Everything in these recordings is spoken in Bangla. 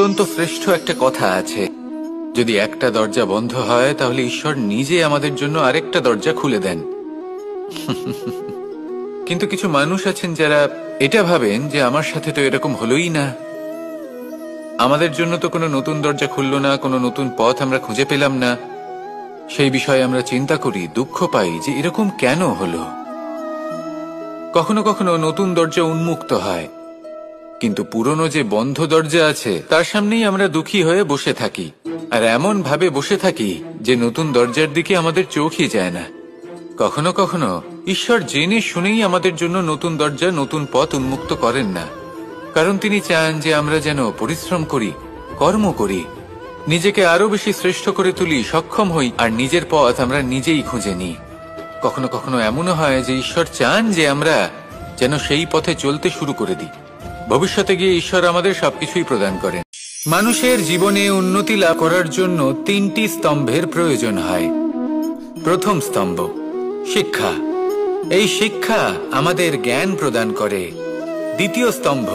অত্যন্ত শ্রেষ্ঠ একটা কথা আছে, যদি একটা দরজা বন্ধ হয় তাহলে ঈশ্বর নিজে আমাদের জন্য আরেকটা দরজা খুলে দেন। কিন্তু কিছু মানুষ আছেন যারা এটা ভাবেন যে আমার সাথে তো এরকম হলোই না, আমাদের জন্য তো কোনো নতুন দরজা খুললো না, কোনো নতুন পথ আমরা খুঁজে পেলাম না। সেই বিষয়ে আমরা চিন্তা করি, দুঃখ পাই যে এরকম কেন হলো। কখনো কখনো নতুন দরজা উন্মুক্ত হয়, কিন্তু পুরনো যে বন্ধ দরজা আছে তার সামনেই আমরা দুঃখী হয়ে বসে থাকি, আর এমন ভাবে বসে থাকি যে নতুন দরজার দিকে আমাদের চোখই যায় না। কখনো কখনো ঈশ্বর জেনে শুনেই আমাদের জন্য নতুন দরজা, নতুন পথ উন্মুক্ত করেন না, কারণ তিনি চান যে আমরা যেন পরিশ্রম করি, কর্ম করি, নিজেকে আরো বেশি শ্রেষ্ঠ করে তুলি, সক্ষম হই, আর নিজের পথ আমরা নিজেই খুঁজে নিই। কখনো কখনো এমনও হয় যে ঈশ্বর চান যে আমরা যেন সেই পথে চলতে শুরু করে দিই। ভবিষ্যতে গিয়ে ঈশ্বর আমাদের সবকিছুই প্রদান করেন। মানুষের জীবনে উন্নতি লাভ করার জন্য তিনটি স্তম্ভের প্রয়োজন হয়। প্রথম স্তম্ভ শিক্ষা। এই শিক্ষা আমাদের জ্ঞান প্রদান করে। দ্বিতীয় স্তম্ভ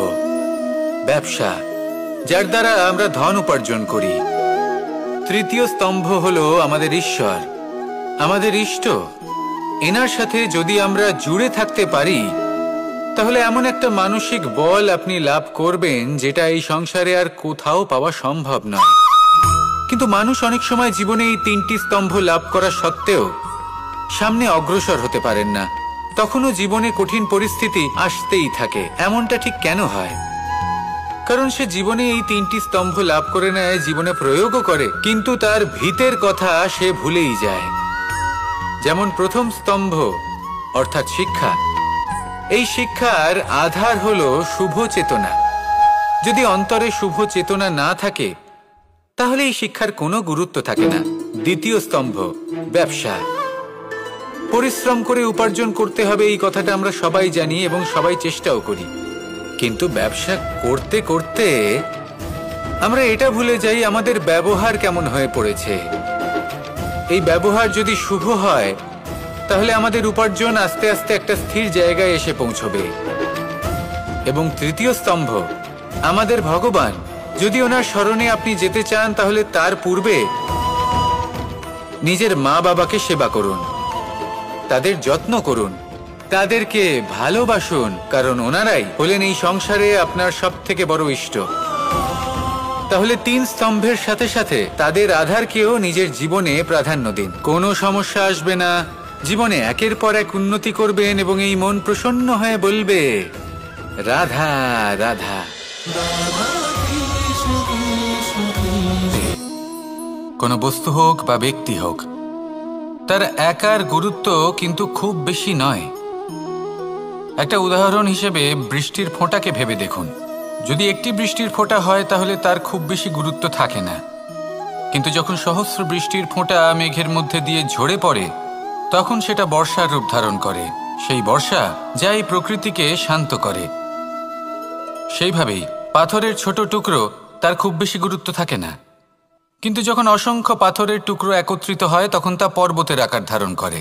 ব্যবসা, যার দ্বারা আমরা ধন উপার্জন করি। তৃতীয় স্তম্ভ হলো আমাদের ঈশ্বর, আমাদের ইষ্ট। এনার সাথে যদি আমরা জুড়ে থাকতে পারি তাহলে এমন একটা মানসিক বল আপনি লাভ করবেন যেটা এই সংসারে আর কোথাও পাওয়া সম্ভব নয়। কিন্তু মানুষ অনেক সময় জীবনে এই তিনটি স্তম্ভ লাভ করা সত্ত্বেও সামনে অগ্রসর হতে পারেন না। তখনও জীবনে কঠিন পরিস্থিতি আসতেই থাকে। এমনটা ঠিক কেন হয়? কারণ সে জীবনে এই তিনটি স্তম্ভ লাভ করে নেয়, জীবনে প্রয়োগও করে, কিন্তু তার ভিতের কথা সে ভুলেই যায়। যেমন প্রথম স্তম্ভ অর্থাৎ শিক্ষা। এই শিক্ষার আধার হলো শুভ চেতনা। যদি অন্তরে শুভ চেতনা না থাকে তাহলে এই শিক্ষার কোনো গুরুত্ব থাকে না। দ্বিতীয় স্তম্ভ ব্যবসা। পরিশ্রম করে উপার্জন করতে হবে, এই কথাটা আমরা সবাই জানি এবং সবাই চেষ্টাও করি, কিন্তু ব্যবসা করতে করতে আমরা এটা ভুলে যাই আমাদের ব্যবহার কেমন হয়ে পড়েছে। এই ব্যবহার যদি শুভ হয় তাহলে আমাদের উপার্জন আস্তে আস্তে একটা স্থির জায়গায় এসে পৌঁছবে। এবং তৃতীয় স্তম্ভ আমাদের ভগবান। যদি ওনার স্মরণে আপনি যেতে চান তাহলে তার পূর্বে নিজের মা বাবাকে সেবা করুন, তাদের যত্ন করুন, তাদেরকে ভালোবাসুন, কারণ ওনারাই হলেন এই সংসারে আপনার সবথেকে বড় ইষ্ট। তাহলে তিন স্তম্ভের সাথে সাথে তাদের আধারকেও নিজের জীবনে প্রাধান্য দিন। কোনো সমস্যা আসবে না, জীবনে একের পর এক উন্নতি করবেন এবং এই মন প্রসন্ন হয়ে বলবে রাধা রাধা। কোনো বস্তু হোক বা ব্যক্তি হোক, তার একার গুরুত্ব কিন্তু খুব বেশি নয়। একটা উদাহরণ হিসেবে বৃষ্টির ফোঁটাকে ভেবে দেখুন। যদি একটি বৃষ্টির ফোঁটা হয় তাহলে তার খুব বেশি গুরুত্ব থাকে না, কিন্তু যখন সহস্র বৃষ্টির ফোঁটা মেঘের মধ্যে দিয়ে ঝরে পড়ে তখন সেটা বর্ষার রূপ ধারণ করে। সেই বর্ষা যা এই প্রকৃতিকে শান্ত করে। সেইভাবেই পাথরের ছোট টুকরো, তার খুব বেশি গুরুত্ব থাকে না, কিন্তু যখন অসংখ্য পাথরের টুকরো একত্রিত হয় তখন তা পর্বতের আকার ধারণ করে।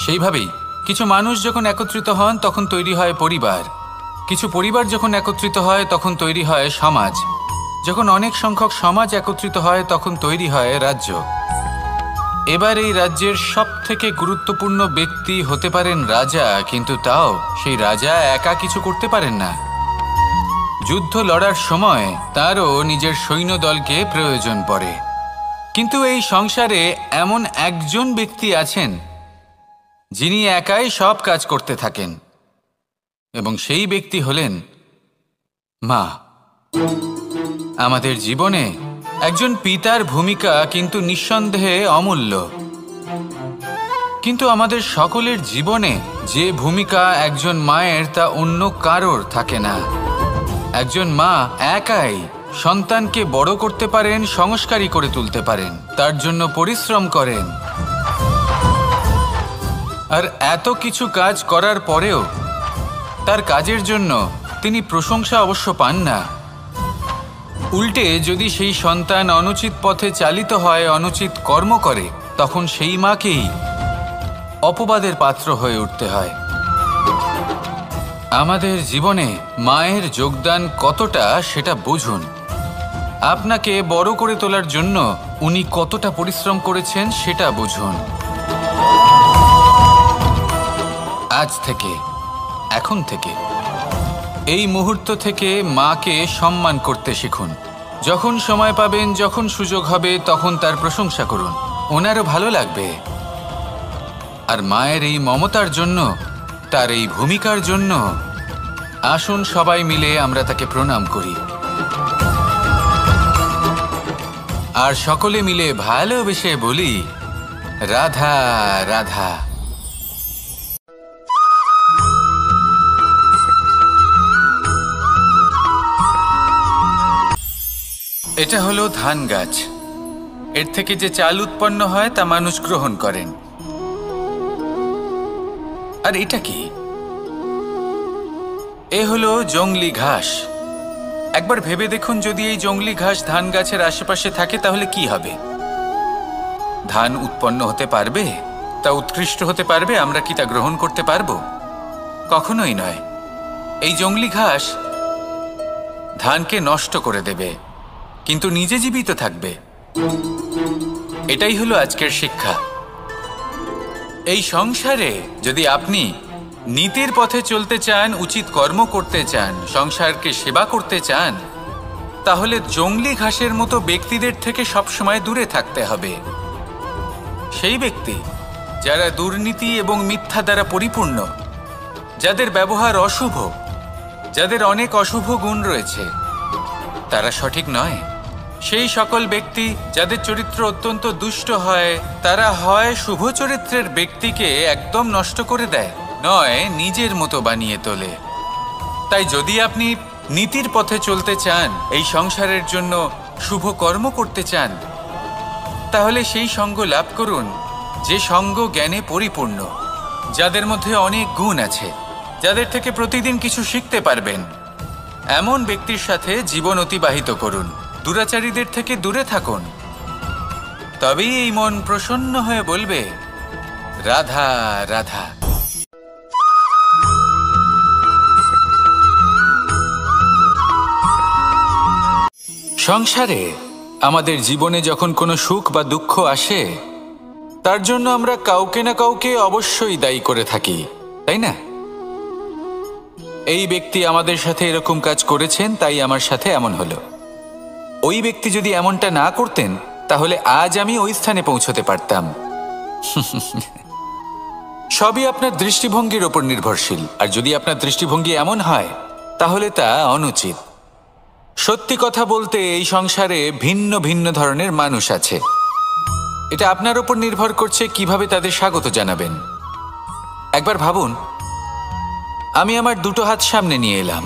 সেইভাবেই কিছু মানুষ যখন একত্রিত হন তখন তৈরি হয় পরিবার, কিছু পরিবার যখন একত্রিত হয় তখন তৈরি হয় সমাজ, যখন অনেক সংখ্যক সমাজ একত্রিত হয় তখন তৈরি হয় রাজ্য। এবার এই রাজ্যের সবথেকে গুরুত্বপূর্ণ ব্যক্তি হতে পারেন রাজা, কিন্তু তাও সেই রাজা একা কিছু করতে পারেন না। যুদ্ধ লড়ার সময় তারও নিজের সৈন্যদলকে প্রয়োজন পড়ে। কিন্তু এই সংসারে এমন একজন ব্যক্তি আছেন যিনি একাই সব কাজ করতে থাকেন, এবং সেই ব্যক্তি হলেন মা। আমাদের জীবনে একজন পিতার ভূমিকা কিন্তু নিঃসন্দেহে অমূল্য, কিন্তু আমাদের সকলের জীবনে যে ভূমিকা একজন মায়ের তা অন্য কারোর থাকে না। একজন মা একাই সন্তানকে বড় করতে পারেন, সংস্কারী করে তুলতে পারেন, তার জন্য পরিশ্রম করেন, আর এত কিছু কাজ করার পরেও তার কাজের জন্য তিনি প্রশংসা অবশ্য পান না। উল্টে যদি সেই সন্তান অনুচিত পথে চালিত হয়, অনুচিত কর্ম করে, তখন সেই মাকেই অপবাদের পাত্র হয়ে উঠতে হয়। আমাদের জীবনে মায়ের যোগদান কতটা সেটা বুঝুন। আপনাকে বড় করে তোলার জন্য উনি কতটা পরিশ্রম করেছেন সেটা বুঝুন। আজ থেকে, এখন থেকে, এই মুহূর্ত থেকে মাকে সম্মান করতে শিখুন। যখন সময় পাবেন, যখন সুযোগ হবে, তখন তার প্রশংসা করুন। ওনারও ভালো লাগবে। আর মায়ের এই মমতার জন্য, তার এই ভূমিকার জন্য আসুন সবাই মিলে আমরা তাকে প্রণাম করি আর সকলে মিলে ভালোবেসে বলি, রাধা রাধা। এটা হলো ধান গাছ। এর থেকে যে চাল উৎপন্ন হয় তা মানুষ গ্রহণ করেন। আর এটা কি? এ হলো জংলি ঘাস। একবার ভেবে দেখুন, যদি এই জংলি ঘাস ধান গাছের আশেপাশে থাকে তাহলে কি হবে? ধান উৎপন্ন হতে পারবে? তা উৎকৃষ্ট হতে পারবে? আমরা কি তা গ্রহণ করতে পারবো? কখনোই নয়। এই জংলি ঘাস ধানকে নষ্ট করে দেবে, কিন্তু নিজে জীবিত থাকবে। এটাই হলো আজকের শিক্ষা। এই সংসারে যদি আপনি নীতির পথে চলতে চান, উচিত কর্ম করতে চান, সংসারকে সেবা করতে চান, তাহলে জংলি ঘাসের মতো ব্যক্তিদের থেকে সবসময় দূরে থাকতে হবে। সেই ব্যক্তি যারা দুর্নীতি এবং মিথ্যা দ্বারা পরিপূর্ণ, যাদের ব্যবহার অশুভ, যাদের অনেক অশুভ গুণ রয়েছে, তারা সঠিক নয়। সেই সকল ব্যক্তি যাদের চরিত্র অত্যন্ত দুষ্ট হয়, তারা হয় শুভ চরিত্রের ব্যক্তিকে একদম নষ্ট করে দেয়, নয় নিজের মতো বানিয়ে তোলে। তাই যদি আপনি নীতির পথে চলতে চান, এই সংসারের জন্য শুভ কর্ম করতে চান, তাহলে সেই সঙ্গ লাভ করুন যে সঙ্গ জ্ঞানে পরিপূর্ণ, যাদের মধ্যে অনেক গুণ আছে, যাদের থেকে প্রতিদিন কিছু শিখতে পারবেন। এমন ব্যক্তির সাথে জীবন অতিবাহিত করুন। দুরাচারীদের থেকে দূরে থাকুন। তবেই এই মন প্রসন্ন হয়ে বলবে, রাধা রাধা। সংসারে আমাদের জীবনে যখন কোনো সুখ বা দুঃখ আসে, তার জন্য আমরা কাউকে না কাউকে অবশ্যই দায়ী করে থাকি, তাই না? এই ব্যক্তি আমাদের সাথে এরকম কাজ করেছেন, তাই আমার সাথে এমন হলো। ওই ব্যক্তি যদি এমনটা না করতেন, তাহলে আজ আমি ওই স্থানে পৌঁছতে পারতাম। সবই আপনার দৃষ্টিভঙ্গির ওপর নির্ভরশীল। আর যদি আপনার দৃষ্টিভঙ্গি এমন হয়, তাহলে তা অনুচিত। সত্যি কথা বলতে, এই সংসারে ভিন্ন ভিন্ন ধরনের মানুষ আছে। এটা আপনার ওপর নির্ভর করছে কিভাবে তাদের স্বাগত জানাবেন। একবার ভাবুন, আমি আমার দুটো হাত সামনে নিয়ে এলাম,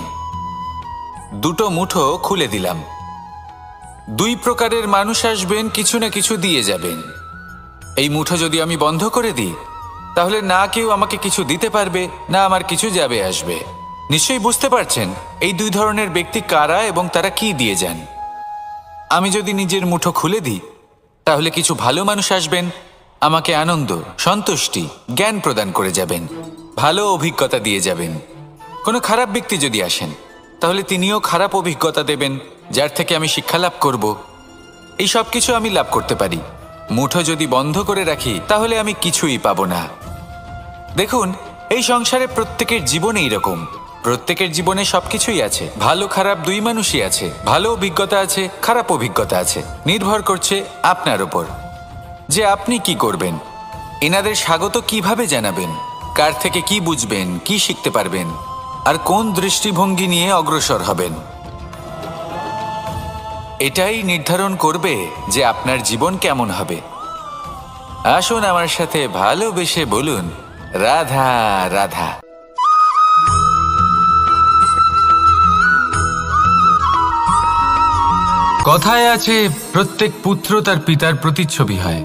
দুটো মুঠো খুলে দিলাম। দুই প্রকারের মানুষ আসবেন, কিছু না কিছু দিয়ে যাবেন। এই মুঠো যদি আমি বন্ধ করে দিই, তাহলে না কেউ আমাকে কিছু দিতে পারবে, না আমার কিছু যাবে আসবে। নিশ্চয়ই বুঝতে পারছেন এই দুই ধরনের ব্যক্তি কারা এবং তারা কি দিয়ে যান। আমি যদি নিজের মুঠো খুলে দিই, তাহলে কিছু ভালো মানুষ আসবেন, আমাকে আনন্দ, সন্তুষ্টি, জ্ঞান প্রদান করে যাবেন, ভালো অভিজ্ঞতা দিয়ে যাবেন। কোনো খারাপ ব্যক্তি যদি আসেন, তাহলে তিনিও খারাপ অভিজ্ঞতা দেবেন, যার থেকে আমি শিক্ষা লাভ করব। এই সব কিছু আমি লাভ করতে পারি। মুঠো যদি বন্ধ করে রাখি, তাহলে আমি কিছুই পাবো না। দেখুন, এই সংসারে প্রত্যেকের জীবনে এরকম। প্রত্যেকের জীবনে সবকিছুই আছে, ভালো খারাপ দুই মানুষই আছে। ভালো অভিজ্ঞতা আছে, খারাপ অভিজ্ঞতা আছে। নির্ভর করছে আপনার ওপর যে আপনি কি করবেন, এনাদের স্বাগত কিভাবে জানাবেন, কার থেকে কি বুঝবেন, কি শিখতে পারবেন, আর কোন দৃষ্টিভঙ্গি নিয়ে অগ্রসর হবেন। এটাই নির্ধারণ করবে যে আপনার জীবন কেমন হবে। আসুন আমার সাথে ভালোবেসে বলুন, রাধা রাধা। কথায় আছে, প্রত্যেক পুত্র তার পিতার প্রতিচ্ছবি হয়,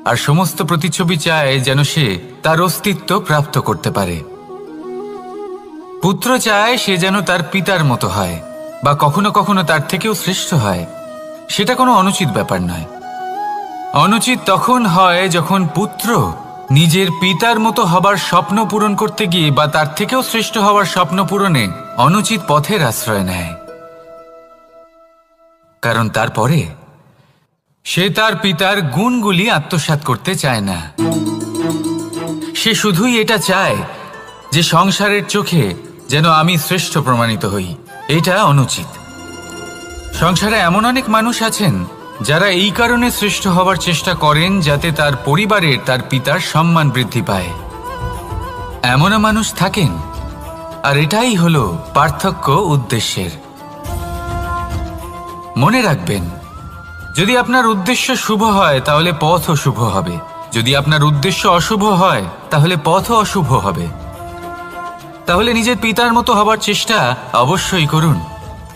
আর সমস্ত প্রতিচ্ছবি চায় যেন সে তার অস্তিত্ব প্রাপ্ত করতে পারে। পুত্র চায় সে যেন তার পিতার মতো হয়, বা কখনো কখনো তার থেকেও শ্রেষ্ঠ হয়। সেটা কোনো অনুচিত ব্যাপার নয়। অনুচিত তখন হয় যখন পুত্র নিজের পিতার মতো হবার স্বপ্ন পূরণ করতে গিয়ে বা তার থেকেও শ্রেষ্ঠ হওয়ার স্বপ্ন পূরণে অনুচিত পথের আশ্রয় নেয়, কারণ তারপরে সে তার পিতার গুণগুলি আত্মসাৎ করতে চায় না। সে শুধুই এটা চায় যে সংসারের চোখে যেন আমি শ্রেষ্ঠ প্রমাণিত হই। এটা অনুচিত। সংসারে এমন অনেক মানুষ আছেন যারা এই কারণে শ্রেষ্ঠ হওয়ার চেষ্টা করেন যাতে তার পরিবারের তার পিতার সম্মান বৃদ্ধি পায়। এমনও মানুষ থাকেন, আর এটাই হলো পার্থক্য উদ্দেশ্যের। মনে রাখবেন, যদি আপনার উদ্দেশ্য শুভ হয় তাহলে পথও শুভ হবে, যদি আপনার উদ্দেশ্য অশুভ হয় তাহলে পথও অশুভ হবে। তাহলে নিজের পিতার মতো হবার চেষ্টা অবশ্যই করুন,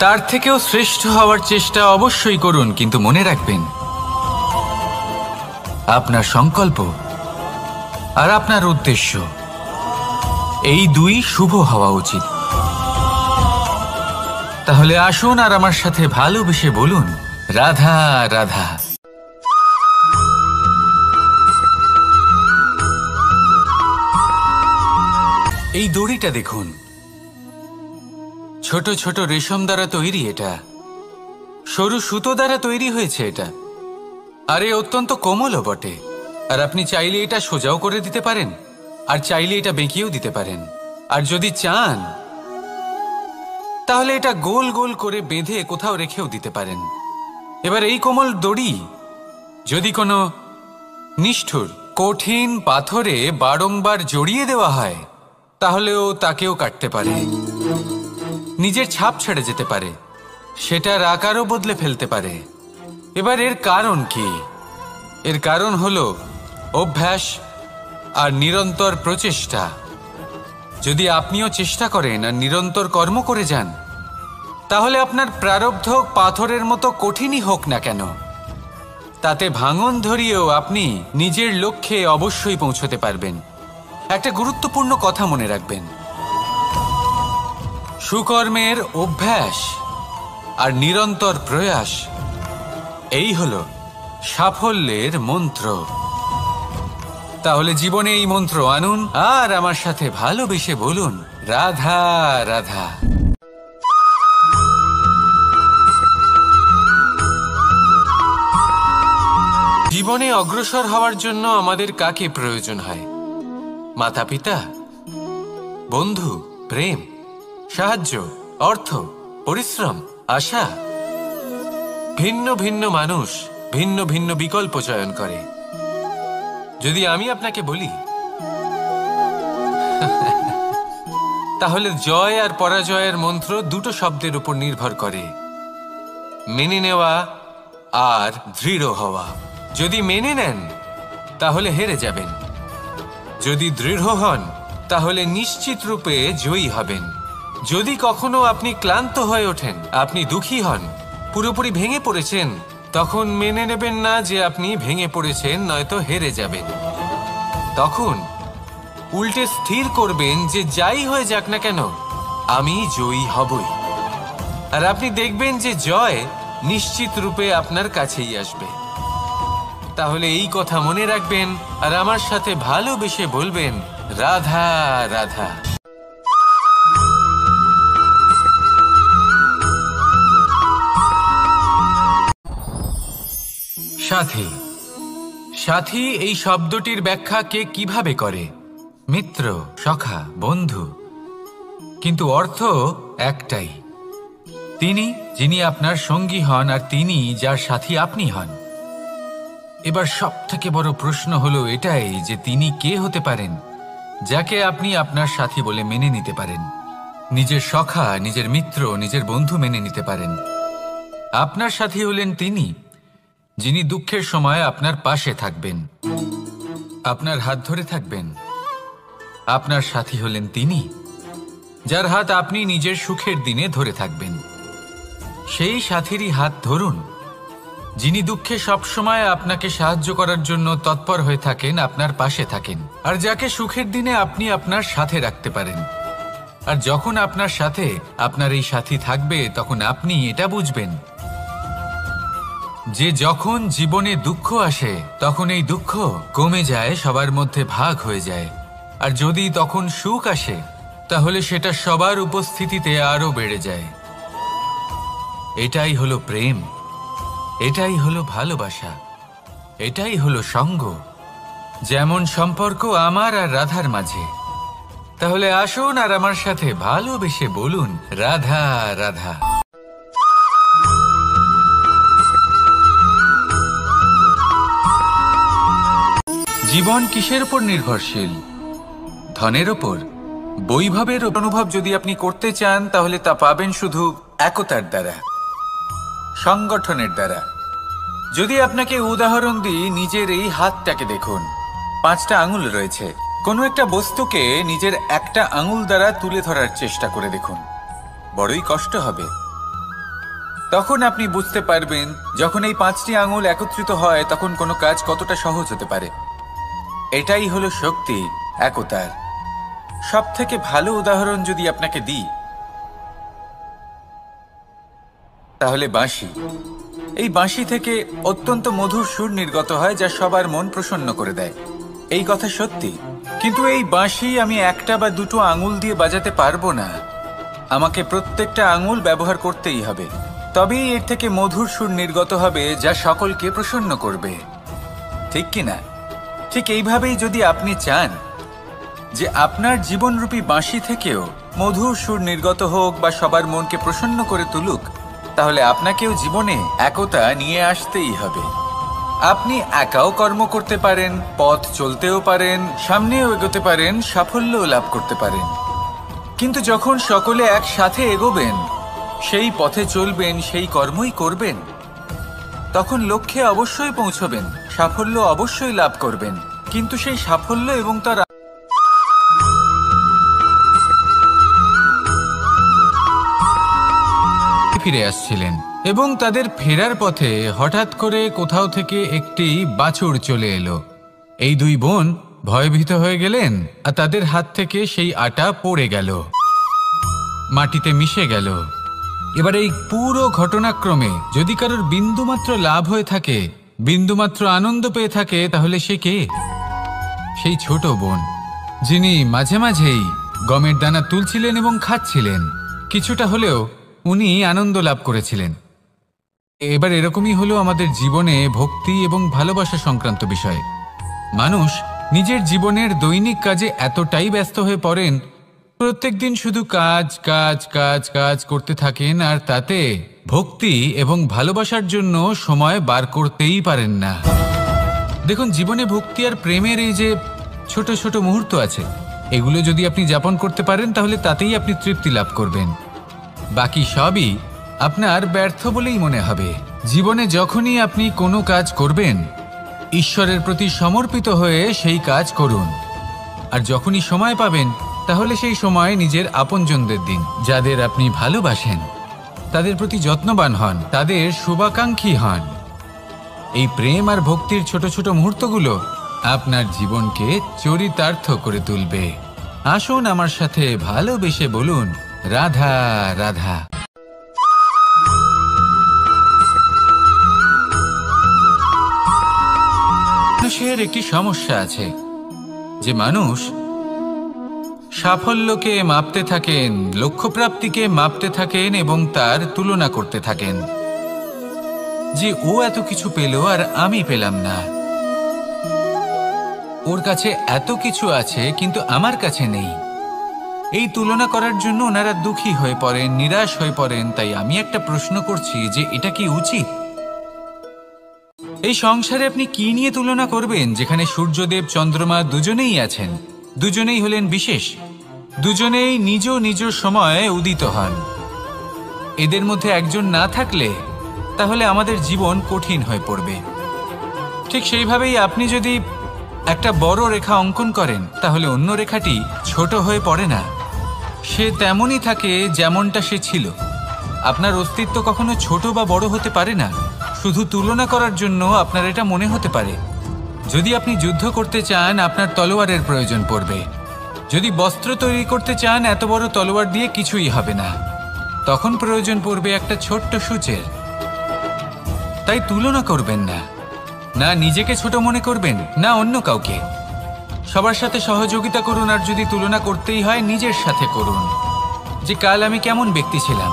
তার থেকেও শ্রেষ্ঠ হওয়ার চেষ্টা অবশ্যই করুন, কিন্তু মনে রাখবেন আপনার সংকল্প আর আপনার উদ্দেশ্য এই দুই শুভ হওয়া উচিত। তাহলে আসুন আর আমার সাথে ভালোবেসে বলুন, রাধা রাধা। এই দড়িটা দেখুন, ছোট ছোট রেশম দ্বারা তৈরি, এটা সরু সুতো দ্বারা তৈরি হয়েছে এটা, আর এ অত্যন্ত কোমলও বটে। আর আপনি চাইলে এটা সোজাও করে দিতে পারেন, আর চাইলে এটা বেঁকিয়েও দিতে পারেন, আর যদি চান তাহলে এটা গোল গোল করে বেঁধে কোথাও রেখেও দিতে পারেন। এবার এই কোমল দড়ি যদি কোনো নিষ্ঠুর কঠিন পাথরে বারংবার জড়িয়ে দেওয়া হয় তাহলেও তাকেও কাটতে পারে, নিজের ছাপ ছেড়ে যেতে পারে, সেটার আকারও বদলে ফেলতে পারে। এবার এর কারণ কি? এর কারণ হলো অভ্যাস আর নিরন্তর প্রচেষ্টা। যদি আপনিও চেষ্টা করেন আর নিরন্তর কর্ম করে যান, তাহলে আপনার প্রারব্ধ পাথরের মতো কঠিনই হোক না কেন, তাতে ভাঙন ধরিয়েও আপনি নিজের লক্ষ্যে অবশ্যই পৌঁছতে পারবেন। একটা গুরুত্বপূর্ণ কথা মনে রাখবেন, সুকর্মের অভ্যাস আর নিরন্তর প্রয়াস এই হলো সাফল্যের মন্ত্র। তাহলে জীবনে এই মন্ত্র আনুন আর আমার সাথে ভালোবেসে বলুন, রাধা রাধা। জীবনে অগ্রসর হওয়ার জন্য আমাদের কাকে প্রয়োজন হয়? মাতা পিতা, বন্ধু, প্রেম, সাহায্য, অর্থ, পরিশ্রম, আশা। ভিন্ন ভিন্ন মানুষ ভিন্ন ভিন্ন বিকল্প চয়ন করে। যদি আমি আপনাকে বলি তাহলে জয় আর পরাজয়ের মন্ত্র দুটো শব্দের উপর নির্ভর করে, মেনে নেওয়া আর দৃঢ় হওয়া। যদি মেনে নেন তাহলে হেরে যাবেন, যদি দৃঢ় হন তাহলে নিশ্চিত রূপে জয়ী হবেন। যদি কখনো আপনি ক্লান্ত হয়ে ওঠেন, আপনি দুঃখী হন, পুরোপুরি ভেঙে পড়েছেন, তখন মেনে নেবেন না যে আপনি ভেঙে পড়েছেন, নয়তো হেরে যাবেন। তখন উল্টে স্থির করবেন যে যাই হয়ে যাক না কেন আমি জয়ী হবই। আর আপনি দেখবেন যে জয় নিশ্চিত রূপে আপনার কাছেই আসবে। তাহলে এই কথা মনে রাখবেন আর আমার সাথে ভালোবেসে বলবেন, রাধা রাধা। সাথী। সাথী এই শব্দটির ব্যাখ্যা কে কিভাবে করে? মিত্র, সখা, বন্ধু। কিন্তু অর্থ একটাই, তিনি যিনি আপনার সঙ্গী হন আর তিনি যার সাথী আপনি হন। এবার সব থেকে বড় প্রশ্ন হলো এটাই যে তিনি কে হতে পারেন যাকে আপনি আপনার সাথী বলে মেনে নিতে পারেন, নিজের সখা, নিজের মিত্র, নিজের বন্ধু মেনে নিতে পারেন। আপনার সাথী হলেন তিনি যিনি দুঃখের সময় আপনার পাশে থাকবেন, আপনার হাত ধরে থাকবেন। আপনার সাথী হলেন তিনি যার হাত আপনি নিজের সুখের দিনে ধরে থাকবেন। সেই সাথীরই হাত ধরুন যিনি দুঃখে সবসময় আপনাকে সাহায্য করার জন্য তৎপর হয়ে থাকেন, আপনার পাশে থাকেন, আর যাকে সুখের দিনে আপনি আপনার সাথে রাখতে পারেন। আর যখন আপনার সাথে আপনার এই সাথী থাকবে তখন আপনি এটা বুঝবেন যে যখন জীবনে দুঃখ আসে তখন এই দুঃখ কমে যায়, সবার মধ্যে ভাগ হয়ে যায়। আর যদি তখন সুখ আসে তাহলে সেটা সবার উপস্থিতিতে আরো বেড়ে যায়। এটাই হলো প্রেম, এটাই হলো ভালোবাসা, এটাই হলো সঙ্গ। যেমন সম্পর্ক আমার আর রাধার মাঝে। তাহলে আসুন আর আমার সাথে ভালোবেসে বলুন, রাধা রাধা। জীবন কিসের উপর নির্ভরশীল? ধনের ওপর, বৈভবের অনুভব যদি আপনি করতে চান তাহলে তা পাবেন শুধু একতার দ্বারা, সংগঠনের দ্বারা। যদি আপনাকে উদাহরণ দিই, নিজের এই হাতটাকে দেখুন, 5টা আঙুল রয়েছে। কোনো একটা বস্তুকে নিজের একটা আঙুল দ্বারা তুলে ধরার চেষ্টা করে দেখুন, বড়ই কষ্ট হবে। তখন আপনি বুঝতে পারবেন যখন এই 5টি আঙুল একত্রিত হয় তখন কোনো কাজ কতটা সহজ হতে পারে। এটাই হলো শক্তি একতার। সব থেকে ভালো উদাহরণ যদি আপনাকে দিই তাহলে বাঁশি। এই বাঁশি থেকে অত্যন্ত মধুর সুর নির্গত হয় যা সবার মন প্রসন্ন করে দেয়। এই কথা সত্যি, কিন্তু এই বাঁশি আমি একটা বা দুটো আঙুল দিয়ে বাজাতে পারবো না। আমাকে প্রত্যেকটা আঙুল ব্যবহার করতেই হবে, তবেই এর থেকে মধুর সুর নির্গত হবে যা সকলকে প্রসন্ন করবে, ঠিক কিনা? ঠিক এইভাবেই যদি আপনি চান যে আপনার জীবনরূপী বাঁশি থেকেও মধুর সুর নির্গত হোক বা সবার মনকে প্রসন্ন করে তুলুক, তাহলে আপনাকেও জীবনে একতা নিয়ে আসতেই হবে। আপনি একাও কর্ম করতে পারেন, পথ চলতেও পারেন, সামনেও এগোতে পারেন, সাফল্যও লাভ করতে পারেন। কিন্তু যখন সকলে একসাথে এগোবেন, সেই পথে চলবেন, সেই কর্মই করবেন, তখন লক্ষ্যে অবশ্যই পৌঁছবেন, সাফল্য অবশ্যই লাভ করবেন। কিন্তু সেই সাফল্য এবং তার ফিরে আসছিলেন এবং তাদের ফেরার পথে হঠাৎ করে কোথাও থেকে একটি বাছুর চলে এলো। এই দুই বোন ভয়ভীত হয়ে গেলেন আর তাদের হাত থেকে সেই আটা পড়ে গেল, মাটিতে মিশে গেল। এবার এই পুরো ঘটনাক্রমে যদি কারোর বিন্দুমাত্র লাভ হয়ে থাকে, বিন্দুমাত্র আনন্দ পেয়ে থাকে, তাহলে সে কে? সেই ছোট বোন, যিনি মাঝে মাঝেই গমের দানা তুলছিলেন এবং খাচ্ছিলেন। কিছুটা হলেও উনি আনন্দ লাভ করেছিলেন। এবার এরকমই হলো আমাদের জীবনে ভক্তি এবং ভালোবাসা সংক্রান্ত বিষয়। মানুষ নিজের জীবনের দৈনিক কাজে এতটাই ব্যস্ত হয়ে পড়েন, প্রত্যেকদিন শুধু কাজ কাজ কাজ কাজ করতে থাকেন, আর তাতে ভক্তি এবং ভালোবাসার জন্য সময় বার করতেই পারেন না। দেখুন, জীবনে ভক্তি আর প্রেমের এই যে ছোট ছোট মুহূর্ত আছে, এগুলো যদি আপনি যাপন করতে পারেন তাহলে তাতেই আপনি তৃপ্তি লাভ করবেন। বাকি সবই আপনার ব্যর্থ বলেই মনে হবে। জীবনে যখনই আপনি কোনো কাজ করবেন, ঈশ্বরের প্রতি সমর্পিত হয়ে সেই কাজ করুন। আর যখনই সময় পাবেন তাহলে সেই সময় নিজের আপনজনদের দিন, যাদের আপনি ভালোবাসেন, তাদের প্রতি যত্নবান হন, তাদের শুভাকাঙ্ক্ষী হন। এই প্রেম আর ভক্তির ছোট ছোট মুহূর্তগুলো আপনার জীবনকে চরিতার্থ করে তুলবে। আসুন আমার সাথে ভালোবেসে বলুন, রাধা রাধা। মানুষের একটি সমস্যা আছে যে মানুষ সাফল্যকে মাপতে থাকেন, লক্ষ্যপ্রাপ্তিকে মাপতে থাকেন এবং তার তুলনা করতে থাকেন যে ও এত কিছু পেল আর আমি পেলাম না, ওর কাছে এত কিছু আছে কিন্তু আমার কাছে নেই। এই তুলনা করার জন্য ওনারা দুঃখী হয়ে পড়েন, নিরাশ হয়ে পড়েন। তাই আমি একটা প্রশ্ন করছি যে এটা কি উচিত? এই সংসারে আপনি কি নিয়ে তুলনা করবেন, যেখানে সূর্যদেব চন্দ্রমা দুজনেই আছেন, দুজনেই হলেন বিশেষ, দুজনেই নিজ নিজ সময়ে উদিত হন। এদের মধ্যে একজন না থাকলে তাহলে আমাদের জীবন কঠিন হয়ে পড়বে। ঠিক সেইভাবেই আপনি যদি একটা বড় রেখা অঙ্কন করেন তাহলে অন্য রেখাটি ছোট হয়ে পড়ে না, সে তেমনই থাকে যেমনটা সে ছিল। আপনার অস্তিত্ব কখনো ছোট বা বড় হতে পারে না, শুধু তুলনা করার জন্য আপনার এটা মনে হতে পারে। যদি আপনি যুদ্ধ করতে চান আপনার তলোয়ারের প্রয়োজন পড়বে, যদি বস্ত্র তৈরি করতে চান এত বড় তলোয়ার দিয়ে কিছুই হবে না, তখন প্রয়োজন পড়বে একটা ছোট্ট সূচের। তাই তুলনা করবেন না, না নিজেকে ছোট মনে করবেন, না অন্য কাউকে। সবার সাথে সহযোগিতা করুন, আর যদি তুলনা করতেই হয় নিজের সাথে করুন, যে কাল আমি কেমন ব্যক্তি ছিলাম,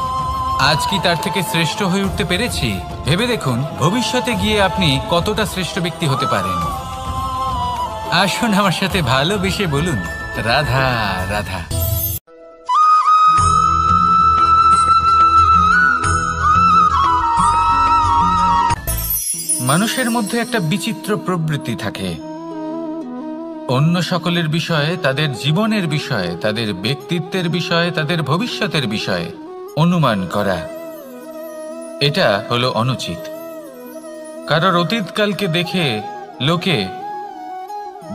আজ কি তার থেকে শ্রেষ্ঠ হয়ে উঠতে পেরেছি। ভেবে দেখুন ভবিষ্যতে গিয়ে আপনি কতটা শ্রেষ্ঠ ব্যক্তি হতে পারেন। আসুন আমার সাথে ভালোবেসে বলুন, রাধা রাধা। মানুষের মধ্যে একটা বিচিত্র প্রবৃত্তি থাকে, অন্য সকলের বিষয়ে, তাদের জীবনের বিষয়ে, তাদের ব্যক্তিত্বের বিষয়ে, তাদের ভবিষ্যতের বিষয়ে অনুমান করা। এটা হলো অনুচিত। কারোর অতীতকালকে দেখে লোকে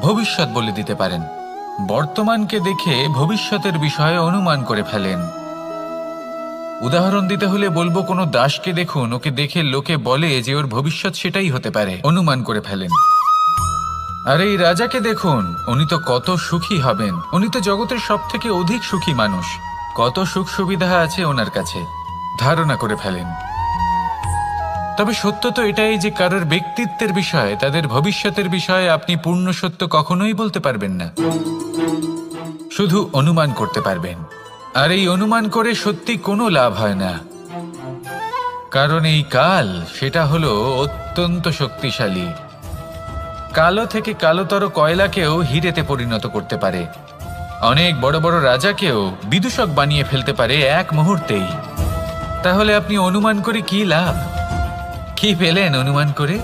ভবিষ্যৎ বলে দিতে পারেন, বর্তমানকে দেখে ভবিষ্যতের বিষয়ে অনুমান করে ফেলেন। উদাহরণ দিতে হলে বলবো, কোনো দাসকে দেখুন, ওকে দেখে লোকে বলে যে ওর ভবিষ্যৎ সেটাই হতে পারে, অনুমান করে ফেলেন। আর এই রাজাকে দেখুন, উনি তো কত সুখী হবেন, উনি তো জগতের সব থেকে অধিক সুখী মানুষ, কত সুখ সুবিধা আছে ওনার কাছে, ধারণা করে ফেলেন। তবে সত্য তো এটাই যে কারোর ব্যক্তিত্বের বিষয়ে, তাদের ভবিষ্যতের বিষয়ে আপনি পূর্ণ সত্য কখনোই বলতে পারবেন না, শুধু অনুমান করতে পারবেন। আর এই অনুমান করে সত্যি কোনো লাভ হয় না, কারণ এই কাল সেটা হলো অত্যন্ত শক্তিশালী। কালো থেকে কালোতর কয়লাকেও হিরেতে পরিণত করতে পারে, অনেক বড় বড় রাজাকেও বিদূষক বানিয়ে ফেলতে পারে এক মুহূর্তেই। তাহলে আপনি অনুমান করে কি লাভ? কি পেলেন অনুমান করে?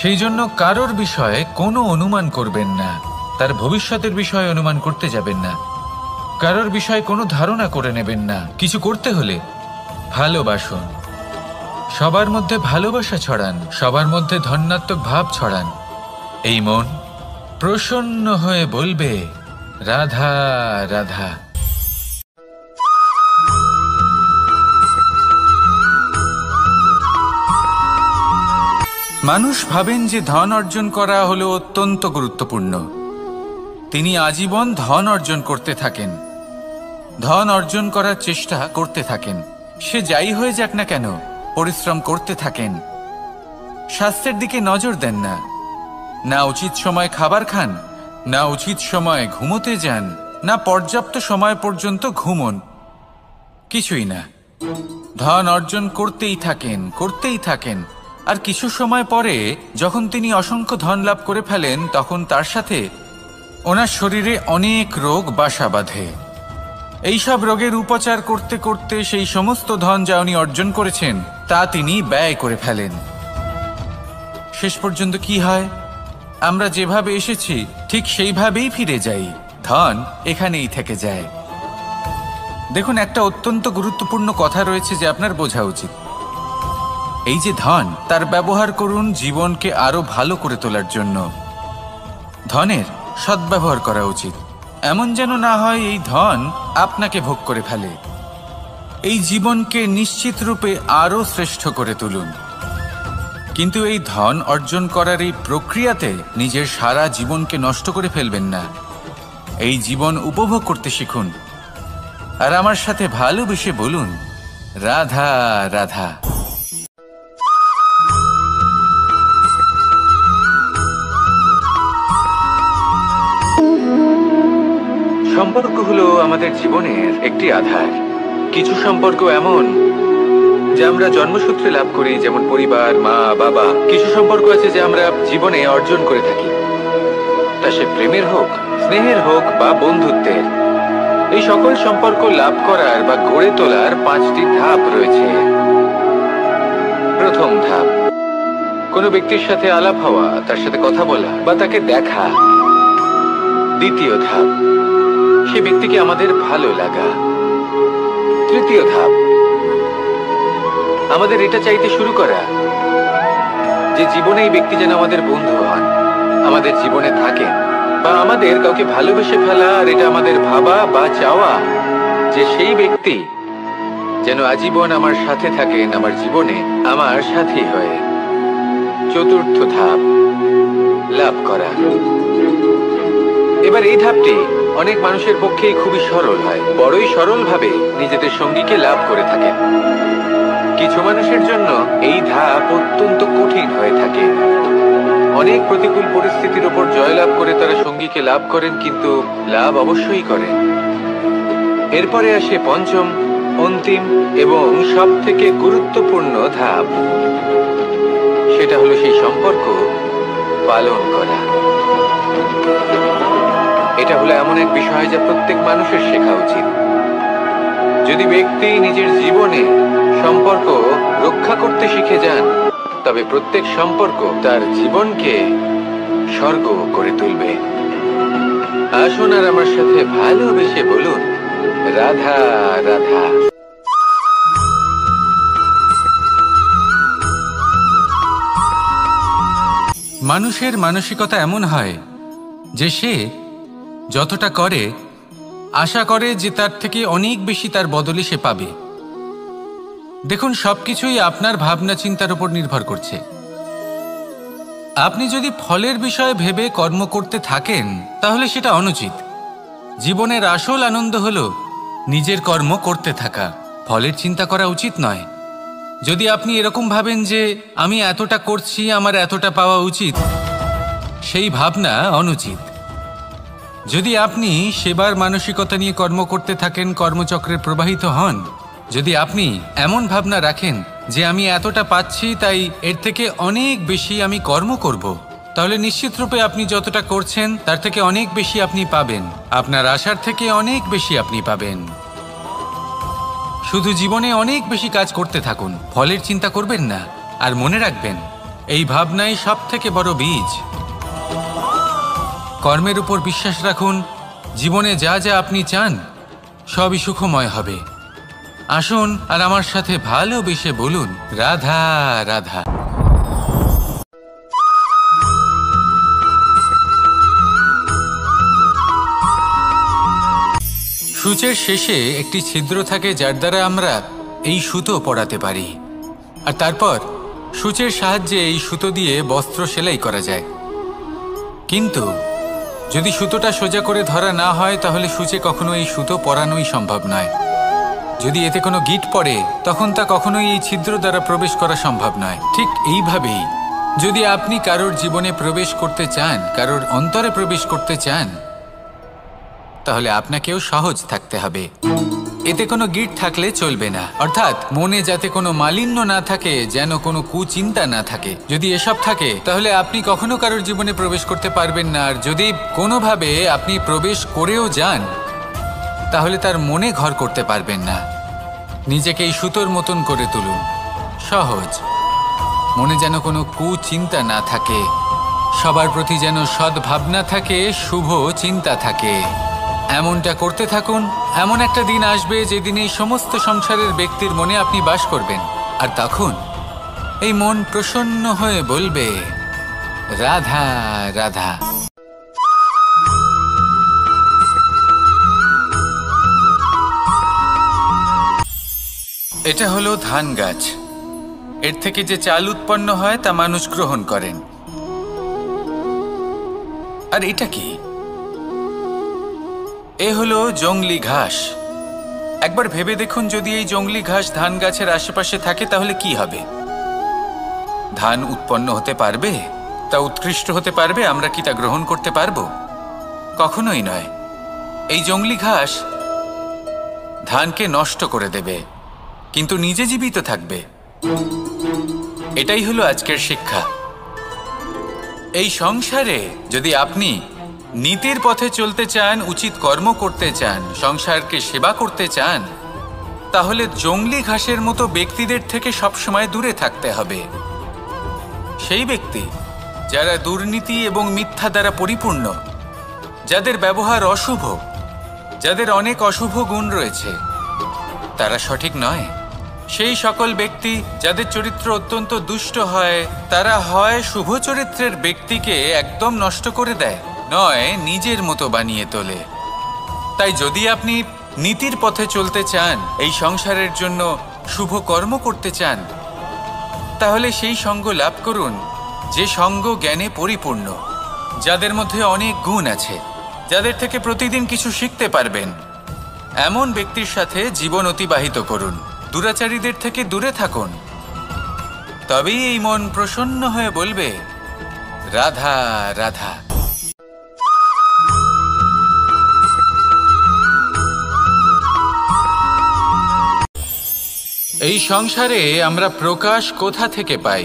সেই জন্য কারোর বিষয়ে কোনো অনুমান করবেন না, তার ভবিষ্যতের বিষয়ে অনুমান করতে যাবেন না, কারোর বিষয়ে কোনো ধারণা করে নেবেন না। কিছু করতে হলে ভালোবাসুন, সবার মধ্যে ভালোবাসা ছড়ান, সবার মধ্যে ধন্যাত্মক ভাব ছড়ান। এই মন প্রসন্ন হয়ে বলবে, রাধা রাধা। মানুষ ভাবেন যে ধন অর্জন করা হলো অত্যন্ত গুরুত্বপূর্ণ। তিনি আজীবন ধন অর্জন করতে থাকেন, ধন অর্জন করার চেষ্টা করতে থাকেন। সে যাই হয়ে যাক না কেন, পরিশ্রম করতে থাকেন। স্বাস্থ্যের দিকে নজর দেন না, না উচিত সময় খাবার খান, না উচিত সময় ঘুমোতে যান, না পর্যাপ্ত সময় পর্যন্ত ঘুমন, কিছুই না। ধন অর্জন করতেই থাকেন, করতেই থাকেন। আর কিছু সময় পরে যখন তিনি অসংখ্য ধন লাভ করে ফেলেন, তখন তার সাথে ওনার শরীরে অনেক রোগ বাসা বাঁধে। এইসব রোগের উপচার করতে করতে সেই সমস্ত ধন যা উনি অর্জন করেছেন তা তিনি ব্যয় করে ফেলেন। শেষ পর্যন্ত কি হয়? আমরা যেভাবে এসেছি ঠিক সেইভাবেই ফিরে যাই, ধন এখানেই থেকে যায়। দেখুন, একটা অত্যন্ত গুরুত্বপূর্ণ কথা রয়েছে যে আপনার বোঝা উচিত। এই যে ধন, তার ব্যবহার করুন জীবনকে আরো ভালো করে তোলার জন্য। ধনের সদ্ব্যবহার করা উচিত, এমন যেন না হয় এই ধন আপনাকে ভোগ করে ফেলে। এই জীবনকে নিশ্চিত রূপে আরো শ্রেষ্ঠ করে তুলুন। কিন্তু এই ধন অর্জন করার এই প্রক্রিয়াতে নিজের সারা জীবনকে নষ্ট করে ফেলবেন না। এই জীবন উপভোগ করতে শিখুন, আর আমার সাথে ভালোবেসে বলুন, রাধা রাধা। সম্পর্ক হলো আমাদের জীবনের একটি আধার। কিছু সম্পর্ক এমন যে আমরা জন্মসূত্রে লাভ করি, যেমন পরিবার, মা বাবা। কিছু সম্পর্ক আছে যে আমরা জীবনে অর্জন করে থাকি, তা সে প্রেমের হোক, স্নেহের হোক বা বন্ধুত্বের। এই সকল সম্পর্ক লাভ করার বা গড়ে তোলার 5টি ধাপ রয়েছে। প্রথম ধাপ, কোনো ব্যক্তির সাথে আলাপ হওয়া, তার সাথে কথা বলা বা তাকে দেখা। দ্বিতীয় ধাপ, সে ব্যক্তিকে আমাদের ভালো লাগা। তৃতীয় ধাপ, আমাদের এটা চাইতে শুরু করা যে জীবনে এই ব্যক্তি যেন আমাদের বন্ধু হন, আমাদের জীবনে থাকেন, বা আমাদের কাউকে ভালোবেসে ফেলা। আর এটা আমাদের ভাবা বা চাওয়া যে সেই ব্যক্তি যেন আজীবন আমার সাথে থাকেন, আমার জীবনে আমার সাথী হয়ে। চতুর্থ ধাপ, লাভ করা। এবার এই ধাপটি অনেক মানুষের পক্ষেই খুবই সরল হয়, বড়ই সরল ভাবে নিজেদের সঙ্গীকে লাভ করে থাকেন। কিছু মানুষের জন্য এই ধাপ অত্যন্ত কঠিন হয়ে থাকে। অনেক প্রতিকূল পরিস্থিতির উপর জয়লাভ করে তারা সঙ্গীকে লাভ করেন, কিন্তু লাভ অবশ্যই করেন। এরপরে আসে পঞ্চম, অন্তিম এবং সব থেকে গুরুত্বপূর্ণ ধাপ। সেটা হলো সেই সম্পর্ক পালন করা। এটা হলো এমন এক বিষয় যা প্রত্যেক মানুষের শেখা উচিত। যদি ব্যক্তি নিজের জীবনে সম্পর্ক রক্ষা করতে শিখে যান, তবে প্রত্যেক সম্পর্ক তার জীবনকে স্বর্গ করে তুলবে। আসুন আর আমার সাথে ভালোবেসে বলুন, রাধা রাধা। মানুষের মানসিকতা এমন হয় যে সে যতটা করে আশা করে যে তার থেকে অনেক বেশি তার বদলে সে পাবে। দেখুন, সবকিছুই আপনার ভাবনা চিন্তার উপর নির্ভর করছে। আপনি যদি ফলের বিষয়ে ভেবে কর্ম করতে থাকেন তাহলে সেটা অনুচিত। জীবনের আসল আনন্দ হলো নিজের কর্ম করতে থাকা, ফলের চিন্তা করা উচিত নয়। যদি আপনি এরকম ভাবেন যে আমি এতটা করছি, আমার এতটা পাওয়া উচিত, সেই ভাবনা অনুচিত। যদি আপনি সেবার মানসিকতা নিয়ে কর্ম করতে থাকেন, কর্মচক্রে প্রবাহিত হন, যদি আপনি এমন ভাবনা রাখেন যে আমি এতটা পাচ্ছি তাই এর থেকে অনেক বেশি আমি কর্ম করব, তাহলে নিশ্চিতরূপে আপনি যতটা করছেন তার থেকে অনেক বেশি আপনি পাবেন। আপনার আশার থেকে অনেক বেশি আপনি পাবেন। শুধু জীবনে অনেক বেশি কাজ করতে থাকুন, ফলের চিন্তা করবেন না। আর মনে রাখবেন, এই ভাবনাই সব থেকে বড় বীজ। কর্মের উপর বিশ্বাস রাখুন। জীবনে যা যা আপনি চান সবই সুখময় হবে। আসুন আর আমার সাথে ভালোবেসে বলুন, রাধা রাধা। সূচের শেষে একটি ছিদ্র থাকে যার দ্বারা আমরা এই সুতো পরাতে পারি, আর তারপর সূচের সাহায্যে এই সুতো দিয়ে বস্ত্র সেলাই করা যায়। কিন্তু যদি সুতোটা সোজা করে ধরা না হয় তাহলে সূচে কখনো এই সুতো পরানোই সম্ভব নয়। যদি এতে কোনো গিঁট পড়ে তখন তা কখনোই এই ছিদ্র দ্বারা প্রবেশ করা সম্ভব নয়। ঠিক এইভাবেই যদি আপনি কারোর জীবনে প্রবেশ করতে চান, কারোর অন্তরে প্রবেশ করতে চান, তাহলে আপনাকেও সহজ থাকতে হবে। এতে কোনো গিঁট থাকলে চলবে না, অর্থাৎ মনে যাতে কোনো মালিন্য না থাকে, যেন কোনো কুচিন্তা না থাকে। যদি এসব থাকে তাহলে আপনি কখনো কারোর জীবনে প্রবেশ করতে পারবেন না। আর যদি কোনোভাবে আপনি প্রবেশ করেও যান তাহলে তার মনে ঘর করতে পারবেন না। নিজেকে এই সুতোর মতন করে তুলুন, সহজ। মনে যেন কোনো কুচিন্তা না থাকে, সবার প্রতি যেন সদ্ভাবনা থাকে, শুভ চিন্তা থাকে। এমনটা করতে থাকুন। এমন একটা দিন আসবে যেদিন এই সমস্ত সংসারের ব্যক্তির মনে আপনি বাস করবেন, আর তখন এই মন প্রসন্ন হয়ে বলবে, রাধা রাধা। এটা হলো ধান গাছ। এর থেকে যে চাল উৎপন্ন হয় তা মানুষ গ্রহণ করেন। আর এটা কি? এ হলো জংলি ঘাস। একবার ভেবে দেখুন, যদি এই জংলি ঘাস ধান গাছের আশেপাশে থাকে তাহলে কি হবে? ধান উৎপন্ন হতে পারবে? তা উৎকৃষ্ট হতে পারবে? আমরা কি তা গ্রহণ করতে পারবো? কখনোই নয়। এই জংলি ঘাস ধানকে নষ্ট করে দেবে, কিন্তু নিজে জীবিত থাকবে। এটাই হলো আজকের শিক্ষা। এই সংসারে যদি আপনি নীতির পথে চলতে চান, উচিত কর্ম করতে চান, সংসারকে সেবা করতে চান, তাহলে জংলি ঘাসের মতো ব্যক্তিদের থেকে সবসময় দূরে থাকতে হবে। সেই ব্যক্তি যারা দুর্নীতি এবং মিথ্যা দ্বারা পরিপূর্ণ, যাদের ব্যবহার অশুভ, যাদের অনেক অশুভ গুণ রয়েছে, তারা সঠিক নয়। সেই সকল ব্যক্তি যাদের চরিত্র অত্যন্ত দুষ্ট হয়, তারা হয় শুভ চরিত্রের ব্যক্তিকে একদম নষ্ট করে দেয়, নয় নিজের মতো বানিয়ে তোলে। তাই যদি আপনি নীতির পথে চলতে চান, এই সংসারের জন্য শুভ কর্ম করতে চান, তাহলে সেই সঙ্গ লাভ করুন যে সঙ্গ জ্ঞানে পরিপূর্ণ, যাদের মধ্যে অনেক গুণ আছে, যাদের থেকে প্রতিদিন কিছু শিখতে পারবেন। এমন ব্যক্তির সাথে জীবন অতিবাহিত করুন। দুরাচারীদের থেকে দূরে থাকুন, তবেই এই মন প্রসন্ন হয়ে বলবে রাধা রাধা। এই সংসারে আমরা প্রকাশ কোথা থেকে পাই?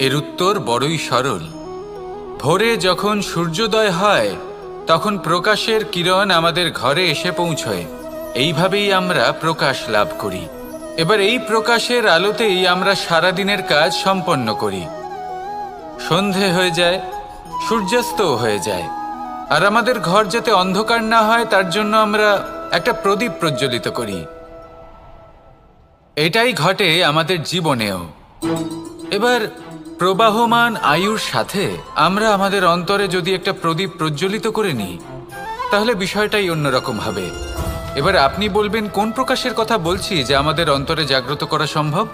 এর উত্তর বড়ই সরল। ভোরে যখন সূর্যোদয় হয় তখন প্রকাশের কিরণ আমাদের ঘরে এসে পৌঁছয়। এইভাবেই আমরা প্রকাশ লাভ করি। এবার এই প্রকাশের আলোতেই আমরা সারাদিনের কাজ সম্পন্ন করি। সন্ধে হয়ে যায়, সূর্যাস্তও হয়ে যায়, আর আমাদের ঘর যাতে অন্ধকার না হয় তার জন্য আমরা একটা প্রদীপ প্রজ্বলিত করি। এটাই ঘটে আমাদের জীবনেও। এবার প্রবাহমান আয়ুর সাথে আমরা আমাদের অন্তরে যদি একটা প্রদীপ প্রজ্বলিত করে নিই তাহলে বিষয়টাই অন্যরকম হবে। এবার আপনি বলবেন কোন প্রকাশের কথা বলছি যা আমাদের অন্তরে জাগ্রত করা সম্ভব?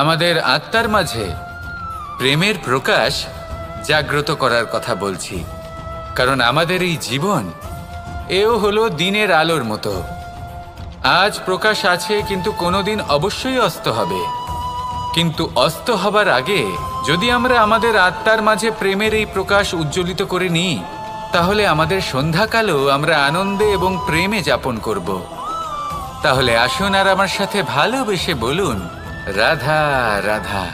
আমাদের আত্মার মাঝে প্রেমের প্রকাশ জাগ্রত করার কথা বলছি। কারণ আমাদের এই জীবন এও হলো দিনের আলোর মতো। আজ প্রকাশ আছে, কিন্তু কোনোদিন অবশ্যই অস্ত হবে। কিন্তু অস্ত হবার আগে যদি আমরা আমাদের আত্মার মাঝে প্রেমের এই প্রকাশ উজ্জ্বলিত করে নিই তাহলে আমাদের সন্ধ্যাকালও আমরা আনন্দে এবং প্রেমে যাপন করব। তাহলে আসুন আর আমার সাথে ভালোবেসে বলুন রাধা রাধা।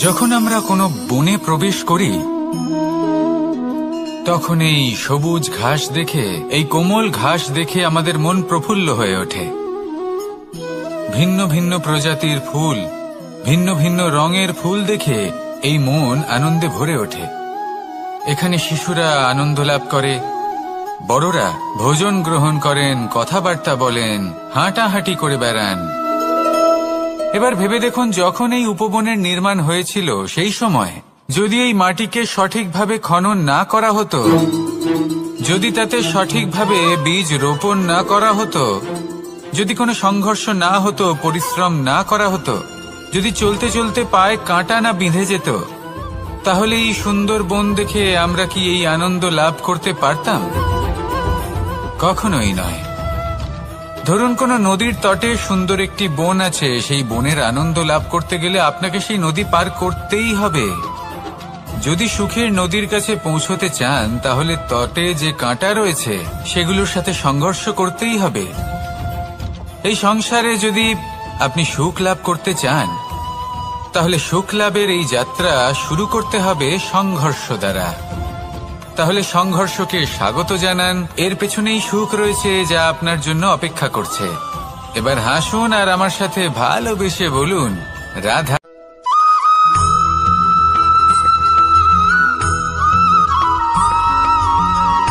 যখন আমরা কোনো বনে প্রবেশ করি তখন এই সবুজ ঘাস দেখে, এই কোমল ঘাস দেখে আমাদের মন প্রফুল্ল হয়ে ওঠে। ভিন্ন ভিন্ন প্রজাতির ফুল, ভিন্ন ভিন্ন রঙের ফুল দেখে এই মন আনন্দে ভরে ওঠে। এখানে শিশুরা আনন্দ লাভ করে, বড়রা ভোজন গ্রহণ করেন, কথাবার্তা বলেন, হাঁটাহাঁটি করে বেড়ান। এবার ভেবে দেখুন, যখন এই উপবনের নির্মাণ হয়েছিল সেই সময় যদি এই মাটিকে সঠিকভাবে খনন না করা হতো, যদি তাতে সঠিকভাবে বীজ রোপণ না করা হতো, যদি কোনো সংঘর্ষ না হতো, পরিশ্রম না করা হতো, যদি চলতে চলতে পায়ে কাঁটা না বিঁধে যেত, তাহলে এই সুন্দর বন দেখে আমরা কি এই আনন্দ লাভ করতে পারতাম? কখনোই নয়। ধরুন কোনো নদীর তটে সুন্দর একটি বন আছে, সেই বনের আনন্দ লাভ করতে গেলে আপনাকে সেই নদী পার করতেই হবে। যদি সুখের নদীর কাছে পৌঁছতে চান তাহলে তটে যে কাঁটা রয়েছে সেগুলোর সাথে সংঘর্ষ করতেই হবে। এই সংসারে যদি আপনি সুখ লাভ করতে চান তাহলে সুখ লাভের এই যাত্রা শুরু করতে হবে সংঘর্ষ দ্বারা। তাহলে সংঘর্ষকে স্বাগত জানান, এর পেছনেই সুখ রয়েছে যা আপনার জন্য অপেক্ষা করছে। এবার হাসুন আর আমার সাথে ভালোবেসে বলুন রাধা।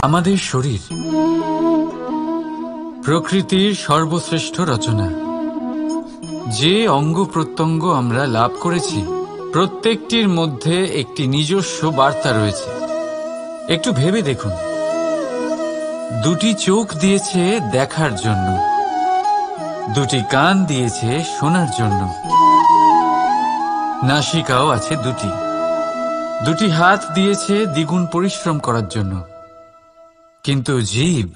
আমাদের শরীর প্রকৃতির সর্বশ্রেষ্ঠ রচনা। যে অঙ্গ প্রত্যঙ্গ আমরা লাভ করেছি প্রত্যেকটির মধ্যে একটি নিজস্ব বার্তা রয়েছে। একটু ভেবে দেখুন, দুটি চোখ দিয়েছে দেখার জন্য, দুটি কান দিয়েছে শোনার জন্য, নাসিকাও আছে দুটি, দুটি হাত দিয়েছে দ্বিগুণ পরিশ্রম করার জন্য। কিন্তু জীব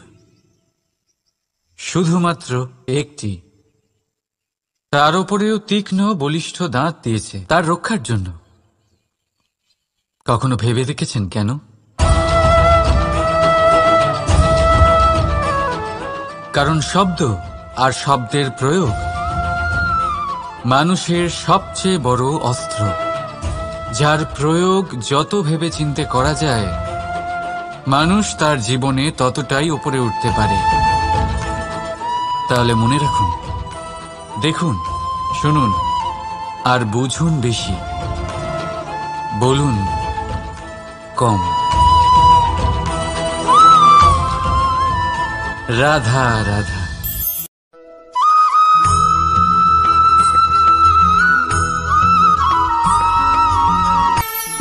শুধুমাত্র একটি, তার উপরেও তীক্ষ্ণ বলিষ্ঠ দাঁত দিয়েছে তার রক্ষার জন্য। কখনো ভেবে দেখেছেন কেন? কারণ শব্দ আর শব্দের প্রয়োগ মানুষের সবচেয়ে বড় অস্ত্র, যার প্রয়োগ যত ভেবে চিন্তে করা যায় মানুষ তার জীবনে ততটাই উপরে উঠতে পারে। তাহলে মনে রাখুন, দেখুন, শুনুন আর বুঝুন বেশি, বলুন কম। রাধা রাধা।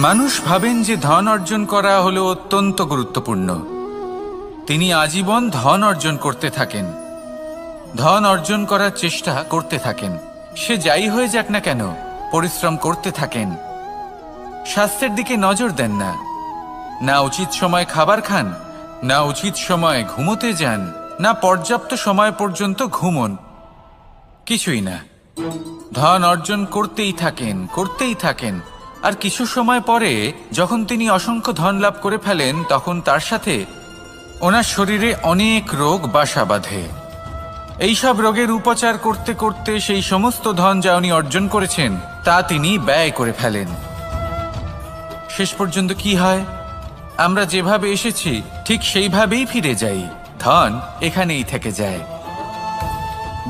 মানুষ ভাবেন যে ধন অর্জন করা হলো অত্যন্ত গুরুত্বপূর্ণ। তিনি আজীবন ধন অর্জন করতে থাকেন, ধন অর্জন করার চেষ্টা করতে থাকেন। সে যাই হয়ে যাক না কেন, পরিশ্রম করতে থাকেন। স্বাস্থ্যের দিকে নজর দেন না, না উচিত সময় খাবার খান, না উচিত সময় ঘুমোতে যান, না পর্যাপ্ত সময় পর্যন্ত ঘুমন, কিছুই না। ধন অর্জন করতেই থাকেন, করতেই থাকেন। আর কিছু সময় পরে যখন তিনি অসংখ্য ধন লাভ করে ফেলেন, তখন তার সাথে ওনার শরীরে অনেক রোগ বাসা বাঁধে। এইসব রোগের উপচার করতে করতে সেই সমস্ত ধন যা উনি অর্জন করেছেন তা তিনি ব্যয় করে ফেলেন। শেষ পর্যন্ত কি হয়? আমরা যেভাবে এসেছি ঠিক সেইভাবেই ফিরে যাই, ধন এখানেই থেকে যায়।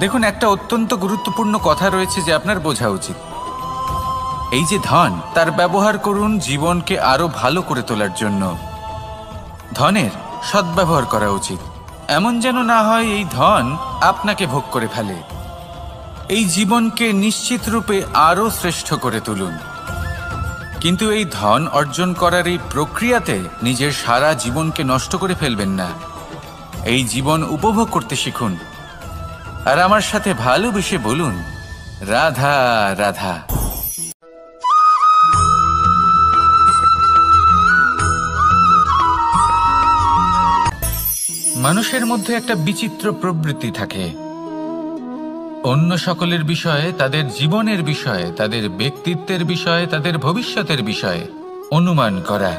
দেখুন, একটা অত্যন্ত গুরুত্বপূর্ণ কথা রয়েছে যে আপনার বোঝা উচিত। এই যে ধন, তার ব্যবহার করুন জীবনকে আরো ভালো করে তোলার জন্য। ধনের সদ্ব্যবহার করা উচিত, এমন যেন না হয় এই ধন আপনাকে ভোগ করে ফেলে। এই জীবনকে নিশ্চিত রূপে আরো শ্রেষ্ঠ করে তুলুন। কিন্তু এই ধন অর্জন করার এই প্রক্রিয়াতে নিজের সারা জীবনকে নষ্ট করে ফেলবেন না। এই জীবন উপভোগ করতে শিখুন। আর আমার সাথে ভালোবেসে বলুন, রাধা রাধা। মানুষের মধ্যে একটা বিচিত্র প্রবৃত্তি থাকে, অন্য সকলের বিষয়ে, তাদের জীবনের বিষয়ে, তাদের ব্যক্তিত্বের বিষয়ে, তাদের ভবিষ্যতের বিষয়ে অনুমান করা।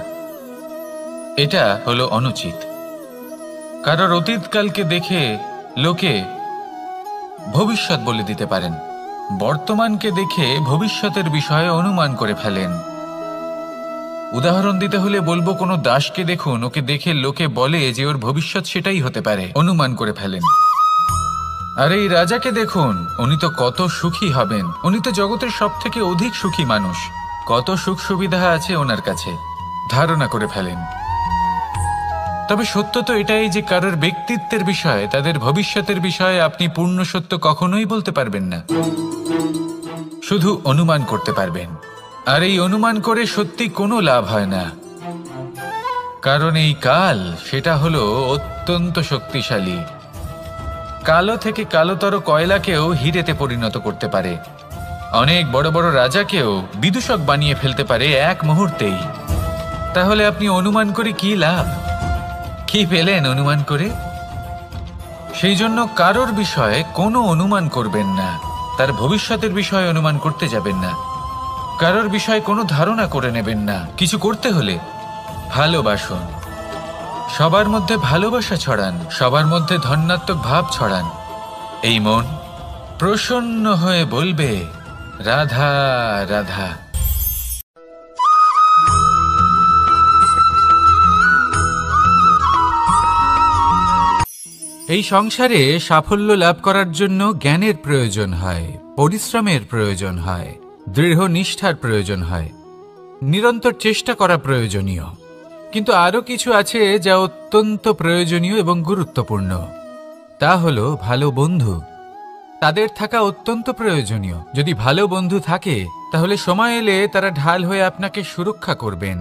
এটা হলো অনুচিত। কারোর অতীতকালকে দেখে লোকে ভবিষ্যৎ বলে দিতে পারেন, বর্তমানকে দেখে ভবিষ্যতের বিষয়ে অনুমান করে ফেলেন। উদাহরণ দিতে হলে বলবো, কোনো দাসকে দেখুন, ওকে দেখে লোকে বলে যে ওর ভবিষ্যৎ সেটাই হতে পারে, অনুমান করে ফেলেন। আর এই রাজাকে দেখুন, উনি তো কত সুখী হবেন, উনি তো জগতের সব থেকে অধিক সুখী মানুষ, কত সুখ সুবিধা আছে ওনার কাছে, ধারণা করে ফেলেন। তবে সত্য তো এটাই যে কারোর ব্যক্তিত্বের বিষয়ে, তাদের ভবিষ্যতের বিষয়ে আপনি পূর্ণ সত্য কখনোই বলতে পারবেন না, শুধু অনুমান করতে পারবেন। আর এই অনুমান করে সত্যি কোনো লাভ হয় না, কারণ এই কাল সেটা হলো অত্যন্ত শক্তিশালী। কালো থেকে কালোতর কয়লাকেও হিরেতে পরিণত করতে পারে, অনেক বড় বড় রাজাকেও বিদূষক বানিয়ে ফেলতে পারে এক মুহূর্তেই। তাহলে আপনি অনুমান করে কি লাভ? কি পেলেন অনুমান করে? সেই জন্য কারোর বিষয়ে কোনো অনুমান করবেন না, তার ভবিষ্যতের বিষয়ে অনুমান করতে যাবেন না, কারোর বিষয়ে কোনো ধারণা করে নেবেন না। কিছু করতে হলে ভালোবাসুন, সবার মধ্যে ভালোবাসা ছড়ান, সবার মধ্যে ধন্যাত্মক ভাব ছড়ান। এই মন প্রসন্ন হয়ে বলবে, রাধা রাধা। এই সংসারে সাফল্য লাভ করার জন্য জ্ঞানের প্রয়োজন হয়, পরিশ্রমের প্রয়োজন হয়, দৃঢ় নিষ্ঠার প্রয়োজন হয়, নিরন্তর চেষ্টা করা প্রয়োজনীয়। কিন্তু আরো কিছু আছে যা অত্যন্ত প্রয়োজনীয় এবং গুরুত্বপূর্ণ। তা হলো ভালো বন্ধু। তাদের থাকা অত্যন্ত প্রয়োজনীয়। যদি ভালো বন্ধু থাকে তাহলে সময় এলে তারা ঢাল হয়ে আপনাকে সুরক্ষা করবেন।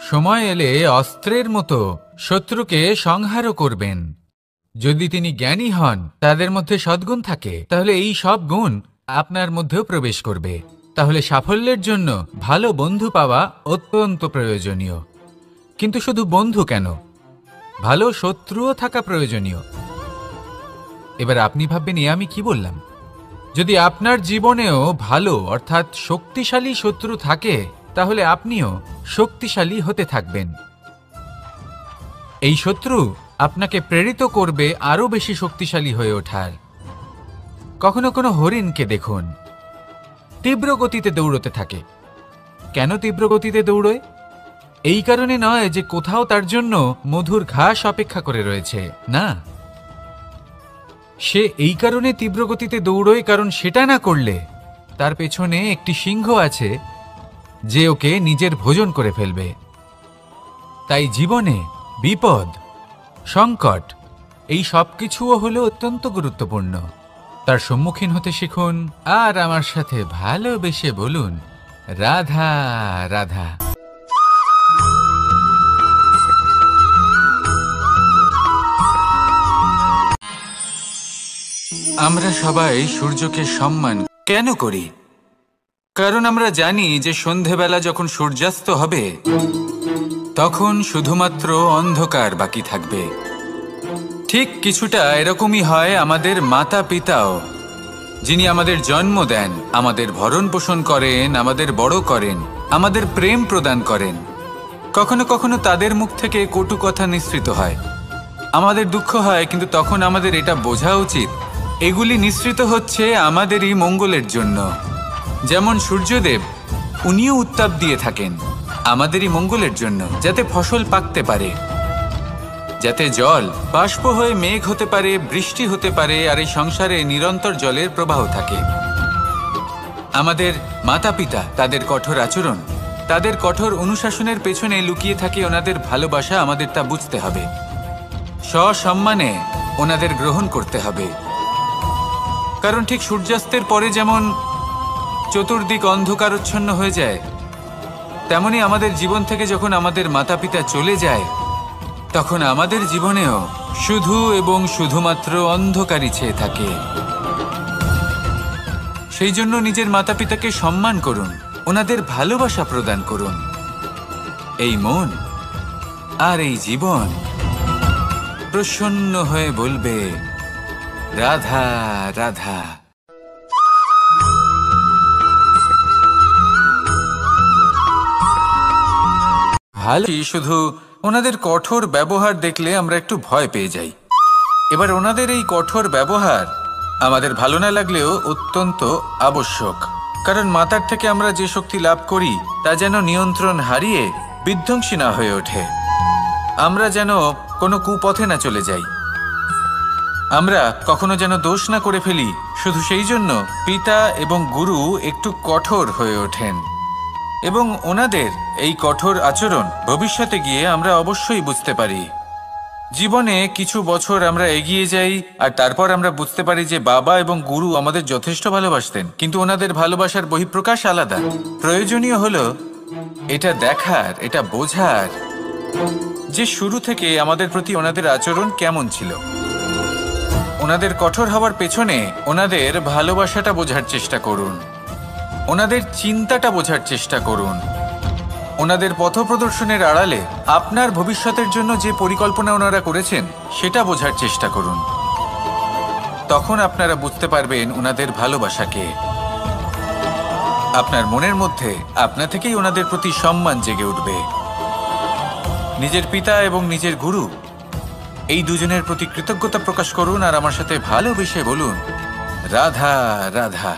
সময় এলে অস্ত্রের মতো শত্রুকে সংহারও করবেন। যদি তিনি জ্ঞানী হন, তাদের মধ্যে সদ্গুণ থাকে, তাহলে এই সব গুণ আপনার মধ্যেও প্রবেশ করবে। তাহলে সাফল্যের জন্য ভালো বন্ধু পাওয়া অত্যন্ত প্রয়োজনীয়। কিন্তু শুধু বন্ধু কেন, ভালো শত্রুও থাকা প্রয়োজনীয়। এবার আপনি ভাববেন, আমি কি বললাম? যদি আপনার জীবনেও ভালো অর্থাৎ শক্তিশালী শত্রু থাকে, তাহলে আপনিও শক্তিশালী হতে থাকবেন। এই শত্রু আপনাকে প্রেরিত করবে আরো বেশি শক্তিশালী হয়ে ওঠার। কখনো কোনো হরিণকে দেখুন, তীব্র গতিতে দৌড়তে থাকে। কেন তীব্র গতিতে দৌড়য়? এই কারণে নয় যে কোথাও তার জন্য মধুর ঘাস অপেক্ষা করে রয়েছে, না। সে এই কারণে তীব্র গতিতে দৌড়য় কারণ সেটা না করলে তার পেছনে একটি সিংহ আছে যে ওকে নিজের ভোজন করে ফেলবে। তাই জীবনে বিপদ, সংকট, এই সব কিছুও হলো অত্যন্ত গুরুত্বপূর্ণ। তার সম্মুখীন হতে শিখুন আর আমার সাথে ভালোবেসে বলুন, রাধা রাধা। আমরা সবাই সূর্যকে সম্মান কেন করি? কারণ আমরা জানি যে সন্ধেবেলা যখন সূর্যাস্ত হবে তখন শুধুমাত্র অন্ধকার বাকি থাকবে। ঠিক কিছুটা এরকমই হয় আমাদের মাতা পিতাও, যিনি আমাদের জন্ম দেন, আমাদের ভরণ পোষণ করেন, আমাদের বড় করেন, আমাদের প্রেম প্রদান করেন। কখনো কখনো তাদের মুখ থেকে কটু কথা নিঃসৃত হয়, আমাদের দুঃখ হয়, কিন্তু তখন আমাদের এটা বোঝা উচিত এগুলি নিঃসৃত হচ্ছে আমাদেরই মঙ্গলের জন্য। যেমন সূর্যদেব, উনিও উত্তাপ দিয়ে থাকেন আমাদেরই মঙ্গলের জন্য, যাতে ফসল পাকতে পারে, যাতে জল বাষ্প হয়ে মেঘ হতে পারে, বৃষ্টি হতে পারে, আর এই সংসারে নিরন্তর জলের প্রবাহ থাকে। আমাদের মাতা পিতা, তাদের কঠোর আচরণ, তাদের কঠোর অনুশাসনের পেছনে লুকিয়ে থাকে ওনাদের ভালোবাসা। আমাদের তা বুঝতে হবে, সসম্মানে ওনাদের গ্রহণ করতে হবে। কারণ ঠিক সূর্যাস্তের পরে যেমন চতুর্দিক অন্ধকারচ্ছন্ন হয়ে যায়, তেমনি আমাদের জীবন থেকে যখন আমাদের মাতা পিতা চলে যায় তখন আমাদের জীবনেও শুধু এবং শুধুমাত্র অন্ধকারই ছেয়ে থাকে। সেই জন্য নিজের মাতা পিতাকে সম্মান করুন, ওনাদের ভালোবাসা প্রদান করুন। এই মন আর এই জীবন প্রসন্ন হয়ে বলবে, রাধা রাধা। ভালো, শুধু ওনাদের কঠোর ব্যবহার দেখলে আমরা একটু ভয় পেয়ে যাই। এবার ওনাদের এই কঠোর ব্যবহার আমাদের ভালো না লাগলেও অত্যন্ত আবশ্যক, কারণ মাতার থেকে আমরা যে শক্তি লাভ করি তা যেন নিয়ন্ত্রণ হারিয়ে বিধ্বংসী না হয়ে ওঠে, আমরা যেন কোনো কুপথে না চলে যাই, আমরা কখনো যেন দোষ না করে ফেলি। শুধু সেই জন্য পিতা এবং গুরু একটু কঠোর হয়ে ওঠেন, এবং ওনাদের এই কঠোর আচরণ ভবিষ্যতে গিয়ে আমরা অবশ্যই বুঝতে পারি। জীবনে কিছু বছর আমরা এগিয়ে যাই আর তারপর আমরা বুঝতে পারি যে বাবা এবং গুরু আমাদের যথেষ্ট ভালোবাসতেন, কিন্তু ওনাদের ভালোবাসার বহিঃপ্রকাশ আলাদা। প্রয়োজনীয় হলো এটা দেখার, এটা বোঝার যে শুরু থেকে আমাদের প্রতি ওনাদের আচরণ কেমন ছিল। ওনাদের কঠোর হওয়ার পেছনে ওনাদের ভালোবাসাটা বোঝার চেষ্টা করুন, ওনাদের চিন্তাটা বোঝার চেষ্টা করুন, ওনাদের পথপ্রদর্শনের আড়ালে আপনার ভবিষ্যতের জন্য যে পরিকল্পনা ওনারা করেছেন সেটা বোঝার চেষ্টা করুন। তখন আপনারা বুঝতে পারবেন ওনাদের ভালোবাসাকে। আপনার মনের মধ্যে আপনা থেকেই ওনাদের প্রতি সম্মান জেগে উঠবে। নিজের পিতা এবং নিজের গুরু, এই দুজনের প্রতি কৃতজ্ঞতা প্রকাশ করুন আর আমার সাথে ভালোবেসে বলুন, রাধা রাধা।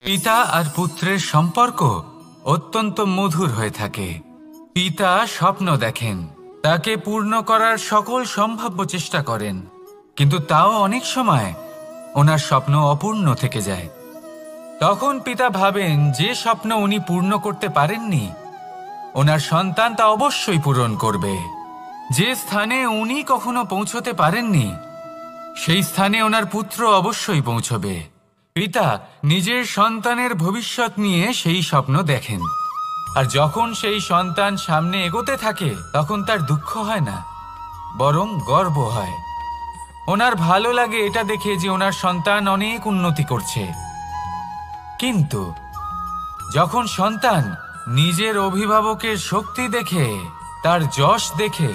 পিতা আর পুত্রের সম্পর্ক অত্যন্ত মধুর হয়ে থাকে। পিতা স্বপ্ন দেখেন, তাকে পূর্ণ করার সকল সম্ভাব্য চেষ্টা করেন, কিন্তু তাও অনেক সময় ওনার স্বপ্ন অপূর্ণ থেকে যায়। তখন পিতা ভাবেন যে স্বপ্ন উনি পূর্ণ করতে পারেননি ওনার সন্তান তা অবশ্যই পূরণ করবে। যে স্থানে উনি কখনো পৌঁছতে পারেননি সেই স্থানে ওনার পুত্র অবশ্যই পৌঁছবে। পিতা নিজের সন্তানের ভবিষ্যৎ নিয়ে সেই স্বপ্ন দেখেন, আর যখন সেই সন্তান সামনে এগোতে থাকে তখন তার দুঃখ হয় না, বরং গর্ব হয়। ওনার ভালো লাগে এটা দেখে যে ওনার সন্তান অনেক উন্নতি করছে। কিন্তু যখন সন্তান নিজের অভিভাবকের শক্তি দেখে, তার যশ দেখে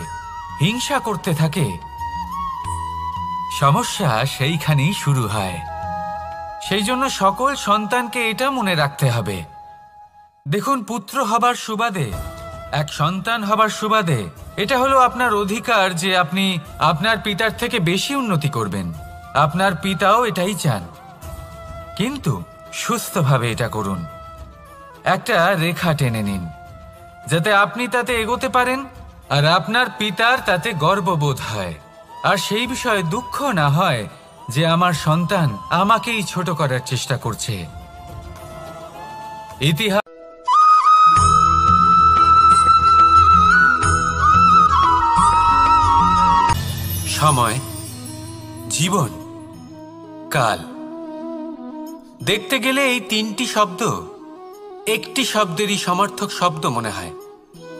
হিংসা করতে থাকে, সমস্যা সেইখানেই শুরু হয়। সেই জন্য সকল সন্তানকে এটা মনে রাখতে হবে, দেখুন, পুত্র হবার সুবাদে, এক সন্তান হবার সুবাদে এটা হলো আপনার অধিকার যে আপনি আপনার পিতার থেকে বেশি উন্নতি করবেন। আপনার পিতাও এটাই চান, কিন্তু সুস্থভাবে এটা করুন। একটা রেখা টেনে নিন যাতে আপনি তাতে এগোতে পারেন আর আপনার পিতার তাতে গর্ববোধ হয়, আর সেই বিষয়ে দুঃখ না হয় যে আমার সন্তান আমাকেই ছোট করার চেষ্টা করছে। ইতিহাস সময়, জীবন, কাল দেখতে গেলে এই তিনটি শব্দ একটি শব্দেরই সমার্থক শব্দ মনে হয়,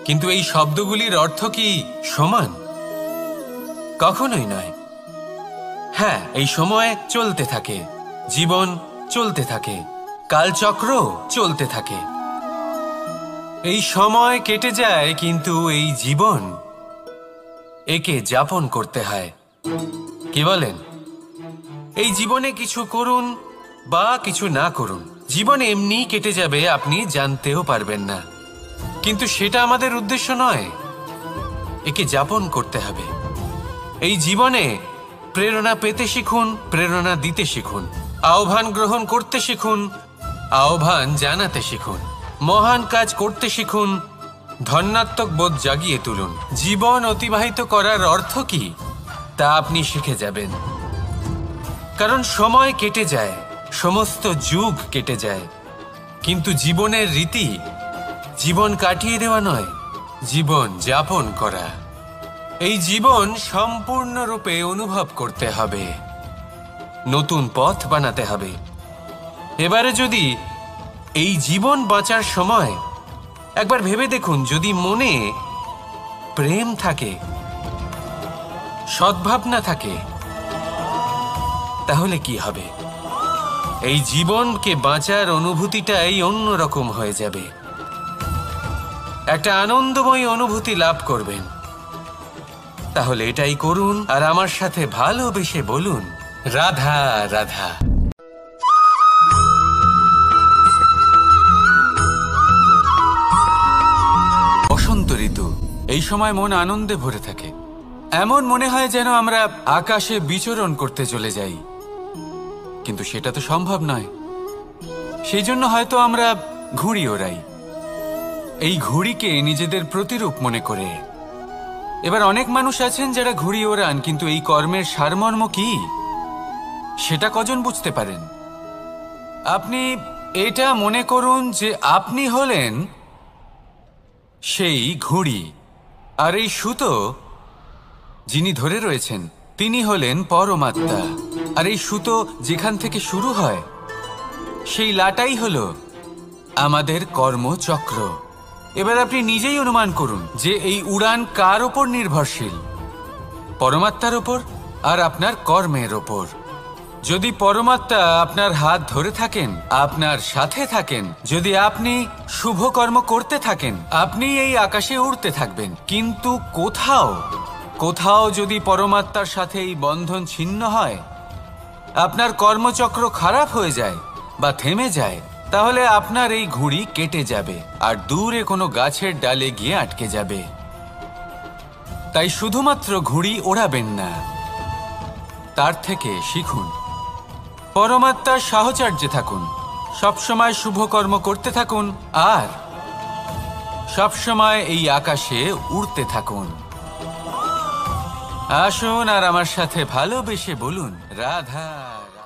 কিন্তু এই শব্দগুলির অর্থ কি সমান? কখনোই নয়। হ্যাঁ, এই সময় চলতে থাকে, জীবন চলতে থাকে, কালচক্র চলতে থাকে। এই সময় কেটে যায়, কিন্তু এই জীবন একে যাপন করতে হয়। কি বলেন? এই জীবনে কিছু করুন বা কিছু না করুন, জীবন এমনি কেটে যাবে, আপনি জানতেও পারবেন না। কিন্তু সেটা আমাদের উদ্দেশ্য নয়, একে যাপন করতে হবে। এই জীবনে প্রেরণা পেতে শিখুন, প্রেরণা দিতে শিখুন, আহ্বান গ্রহণ করতে শিখুন, আহ্বান জানাতে শিখুন, মহান কাজ করতে শিখুন, ধন্যাত্মক বোধ জাগিয়ে তুলুন। জীবন অতিবাহিত করার অর্থ কি তা আপনি শিখে যাবেন। কারণ সময় কেটে যায়, সমস্ত যুগ কেটে যায়, কিন্তু জীবনের রীতি জীবন কাটিয়ে দেওয়া নয়, জীবন যাপন করা। এই জীবন সম্পূর্ণরূপে অনুভব করতে হবে, নতুন পথ বানাতে হবে। এবারে যদি এই জীবন বাঁচার সময় একবার ভেবে দেখুন, যদি মনে প্রেম থাকে, সদ্ভাবনা থাকে, তাহলে কি হবে? এই জীবনকে বাঁচার অনুভূতিটাই অন্যরকম হয়ে যাবে, একটা আনন্দময় অনুভূতি লাভ করবেন। তাহলে এটাই করুন, আর আমার সাথে ভালোবেসে বলুন, রাধা রাধা। বসন্ত ঋতু, এই সময় মন আনন্দে ভরে থাকে। এমন মনে হয় যেন আমরা আকাশে বিচরণ করতে চলে যাই, কিন্তু সেটা তো সম্ভব নয়। সেই জন্য হয়তো আমরা ঘুড়ি ওড়াই, এই ঘুড়িকে নিজেদের প্রতিরূপ মনে করে। এবার অনেক মানুষ আছেন যারা ঘুড়ি ওড়ান, কিন্তু এই কর্মের সারমর্ম কি সেটা কজন বুঝতে পারেন? আপনি এটা মনে করুন যে আপনি হলেন সেই ঘুড়ি, আর এই সুতো যিনি ধরে রয়েছেন তিনি হলেন পরমাত্মা। আর এই সুতো যেখান থেকে শুরু হয় সেই লাটাই হলো আমাদের কর্মচক্র। এবার আপনি নিজেই অনুমান করুন যে এই উড়ান কার ওপর নির্ভরশীল? পরমাত্মার ওপর আর আপনার কর্মের ওপর। যদি পরমাত্মা আপনার হাত ধরে থাকেন, আপনার সাথে থাকেন, যদি আপনি শুভ কর্ম করতে থাকেন, আপনি এই আকাশে উড়তে থাকবেন। কিন্তু কোথাও যদি পরমাত্মার সাথে এই বন্ধন ছিন্ন হয়, আপনার কর্মচক্র খারাপ হয়ে যায় বা থেমে যায়, তাহলে আপনার এই ঘুড়ি কেটে যাবে আর দূরে কোনো গাছের ডালে গিয়ে আটকে যাবে। তাই শুধুমাত্র ঘুড়ি ওড়াবেন না, তার থেকে শিখুন, পরমাত্মার সাহচর্যে থাকুন, সবসময় শুভ কর্ম করতে থাকুন, আর সবসময় এই আকাশে উড়তে থাকুন। আসুন আর আমার সাথে ভালোবেসে বলুন, রাধা রাধা।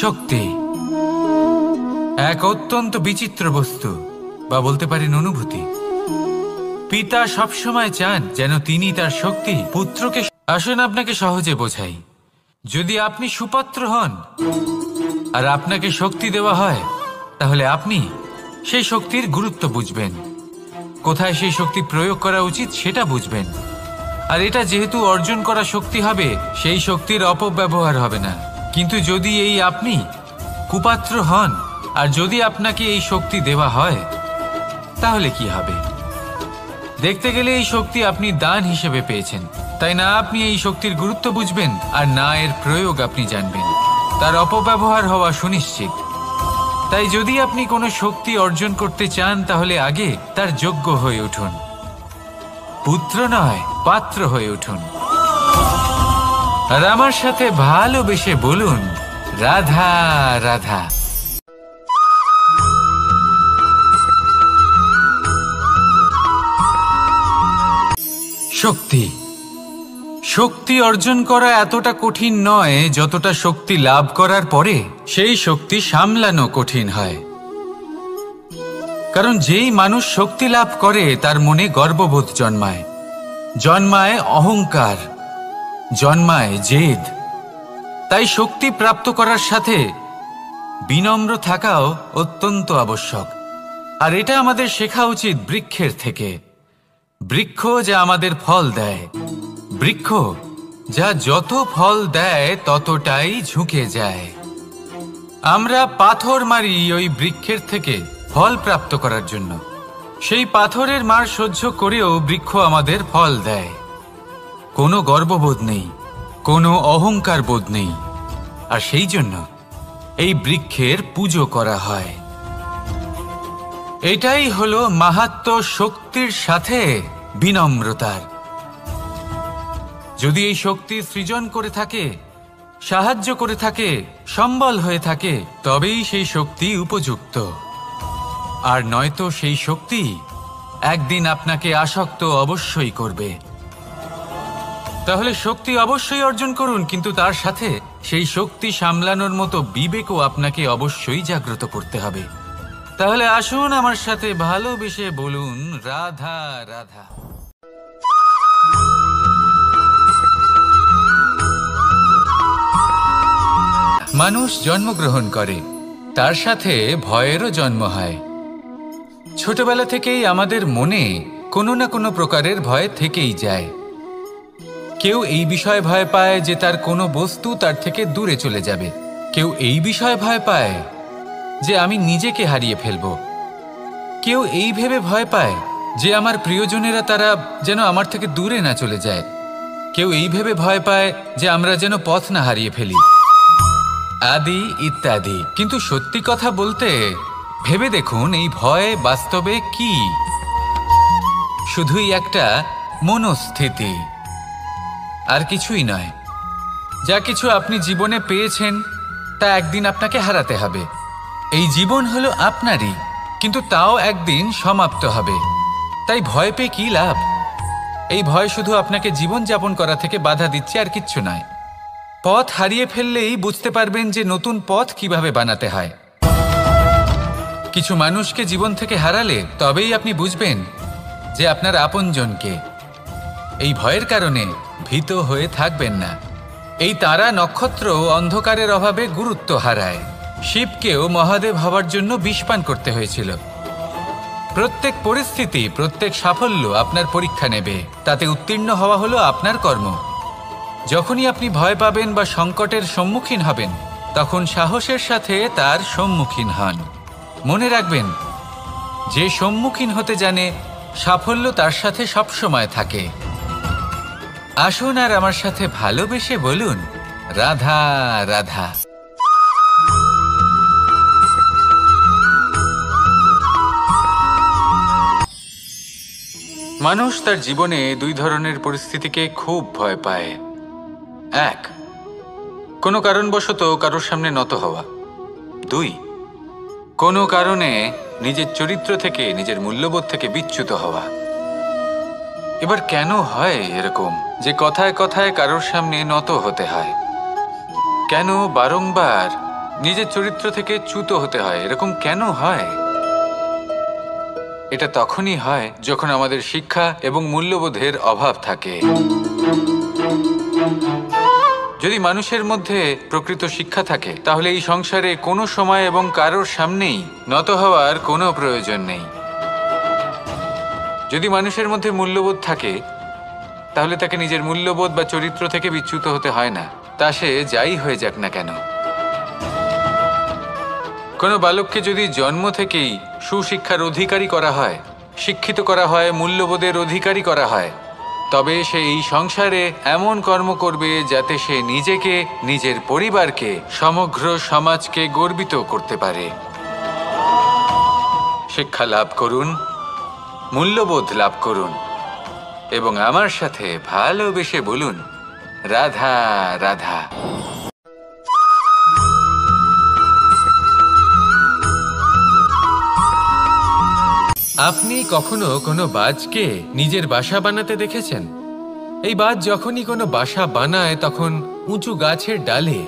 শক্তি এক অত্যন্ত বিচিত্র বস্তু, বা বলতে পারেন অনুভূতি। পিতা সবসময় চান যেন তিনি তার শক্তি পুত্রকে। আসুন আপনাকে সহজে বোঝাই। যদি আপনি সুপাত্র হন আর আপনাকে শক্তি দেওয়া হয়, তাহলে আপনি সেই শক্তির গুরুত্ব বুঝবেন, কোথায় সেই শক্তি প্রয়োগ করা উচিত সেটা বুঝবেন। আর এটা যেহেতু অর্জন করা শক্তি হবে, সেই শক্তির অপব্যবহার হবে না। কিন্তু যদি এই আপনি কুপাত্র হন আর যদি আপনাকে এই শক্তি দেওয়া হয়, তাহলে কি হবে? দেখতে গেলে এই শক্তি আপনি দান হিসেবে পেয়েছেন, তাই না আপনি এই শক্তির গুরুত্ব বুঝবেন আর না এর প্রয়োগ আপনি জানবেন। তার অপব্যবহার হওয়া সুনিশ্চিত। তাই যদি আপনি কোনো শক্তি অর্জন করতে চান, তাহলে আগে তার যোগ্য হয়ে উঠুন, পুত্র নয় পাত্র হয়ে উঠুন। আর আমার সাথে ভালোবেসে বলুন, রাধা রাধা। শক্তি অর্জন করা এতটা কঠিন নয় যতটা শক্তি লাভ করার পরে সেই শক্তি সামলানো কঠিন হয়। কারণ যেই মানুষ শক্তি লাভ করে তার মনে গর্ববোধ জন্মায়, জন্মায় অহংকার, জন্মায় জেদ। তাই শক্তি প্রাপ্ত করার সাথে বিনম্র থাকাও অত্যন্ত আবশ্যক। আর এটা আমাদের শেখা উচিত বৃক্ষের থেকে। বৃক্ষ যা আমাদের ফল দেয়, বৃক্ষ যা যত ফল দেয় ততটাই ঝুঁকে যায়। আমরা পাথর মারি ওই বৃক্ষের থেকে ফল প্রাপ্ত করার জন্য। সেই পাথরের মার সহ্য করেও বৃক্ষ আমাদের ফল দেয়। কোনো গর্ববোধ নেই, কোনো অহংকার বোধ নেই। আর সেই জন্য এই বৃক্ষের পুজো করা হয়। এটাই হলো মাহাত্ম্য শক্তির সাথে বিনম্রতার। যদি এই শক্তি সৃজন করে থাকে, সাহায্য করে থাকে, সম্বল হয়ে থাকে, তবেই সেই শক্তি উপযুক্ত। আর নয়তো সেই শক্তি একদিন আপনাকে আসক্ত অবশ্যই করবে। তাহলে শক্তি অবশ্যই অর্জন করুন, কিন্তু তার সাথে সেই শক্তি সামলানোর মতো বিবেকও আপনাকে অবশ্যই জাগ্রত করতে হবে। তাহলে আসুন আমার সাথে ভালোবেসে বলুন, রাধা রাধা। মানুষ জন্মগ্রহণ করে, তার সাথে ভয়েরও জন্ম হয়। ছোটবেলা থেকেই আমাদের মনে কোনো না কোনো প্রকারের ভয় থেকেই যায়। কেউ এই বিষয়ে ভয় পায় যে তার কোনো বস্তু তার থেকে দূরে চলে যাবে। কেউ এই বিষয়ে ভয় পায় যে আমি নিজেকে হারিয়ে ফেলব। কেউ এই ভেবে ভয় পায় যে আমার প্রিয়জনেরা তারা যেন আমার থেকে দূরে না চলে যায়। কেউ এই ভেবে ভয় পায় যে আমরা যেন পথ না হারিয়ে ফেলি, আদি ইত্যাদি। কিন্তু সত্যি কথা বলতে ভেবে দেখুন, এই ভয় বাস্তবে কি? শুধুই একটা মনস্থিতি, আর কিছুই নয়। যা কিছু আপনি জীবনে পেয়েছেন তা একদিন আপনাকে হারাতে হবে। এই জীবন হলো আপনারই, কিন্তু তাও একদিন সমাপ্ত হবে। তাই ভয় পেয়ে কি লাভ? এই ভয় শুধু আপনাকে জীবন যাপন করা থেকে বাধা দিচ্ছে, আর কিচ্ছু নয়। পথ হারিয়ে ফেললেই বুঝতে পারবেন যে নতুন পথ কিভাবে বানাতে হয়। কিছু মানুষকে জীবন থেকে হারালে তবেই আপনি বুঝবেন যে আপনার আপনজনকে। এই ভয়ের কারণে ভীত হয়ে থাকবেন না। এই তারা নক্ষত্র অন্ধকারের অভাবে গুরুত্ব হারায়। শিবকেও মহাদেব হওয়ার জন্য বিষপান করতে হয়েছিল। প্রত্যেক পরিস্থিতি, প্রত্যেক সাফল্য আপনার পরীক্ষা নেবে। তাতে উত্তীর্ণ হওয়া হলো আপনার কর্ম। যখনই আপনি ভয় পাবেন বা সংকটের সম্মুখীন হবেন, তখন সাহসের সাথে তার সম্মুখীন হন। মনে রাখবেন, যে সম্মুখীন হতে জানে সাফল্য তার সাথে সবসময় থাকে। আসুন আর আমার সাথে ভালোবেসে বলুন, রাধা রাধা। মানুষ তার জীবনে দুই ধরনের পরিস্থিতিকে খুব ভয় পায়। এক, কোনো কারণবশত কারোর সামনে নত হওয়া। দুই, কোনো কারণে নিজের চরিত্র থেকে, নিজের মূল্যবোধ থেকে বিচ্যুত হওয়া। এবার কেন হয় এরকম যে কথায় কথায় কারোর সামনে নত হতে হয়? কেন বারংবার নিজের চরিত্র থেকে চ্যুত হতে হয়? এরকম কেন হয়? এটা তখনই হয় যখন আমাদের শিক্ষা এবং মূল্যবোধের অভাব থাকে। যদি মানুষের মধ্যে প্রকৃত শিক্ষা থাকে, তাহলে এই সংসারে কোনো সময় এবং কারোর সামনেই নত হওয়ার কোনো প্রয়োজন নেই। যদি মানুষের মধ্যে মূল্যবোধ থাকে, তাহলে তাকে নিজের মূল্যবোধ বা চরিত্র থেকে বিচ্যুত হতে হয় না, তা সে যাই হয়ে যাক না কেন। কোনো বালককে যদি জন্ম থেকেই সুশিক্ষার অধিকারী করা হয়, শিক্ষিত করা হয়, মূল্যবোধের অধিকারী করা হয়, তবে সে এই সংসারে এমন কর্ম করবে যাতে সে নিজেকে, নিজের পরিবারকে, সমগ্র সমাজকে গর্বিত করতে পারে। শিক্ষা লাভ করুন, মূল্যবোধ লাভ করুন, এবং আমার সাথে ভালোবেসে বলুন, রাধা রাধা। আপনি কখনো কোনো বাজকে নিজের বাসা বানাতে দেখেছেন? এই বাজ যখনই কোনো বাসা বানায় তখন উঁচু গাছের ডালে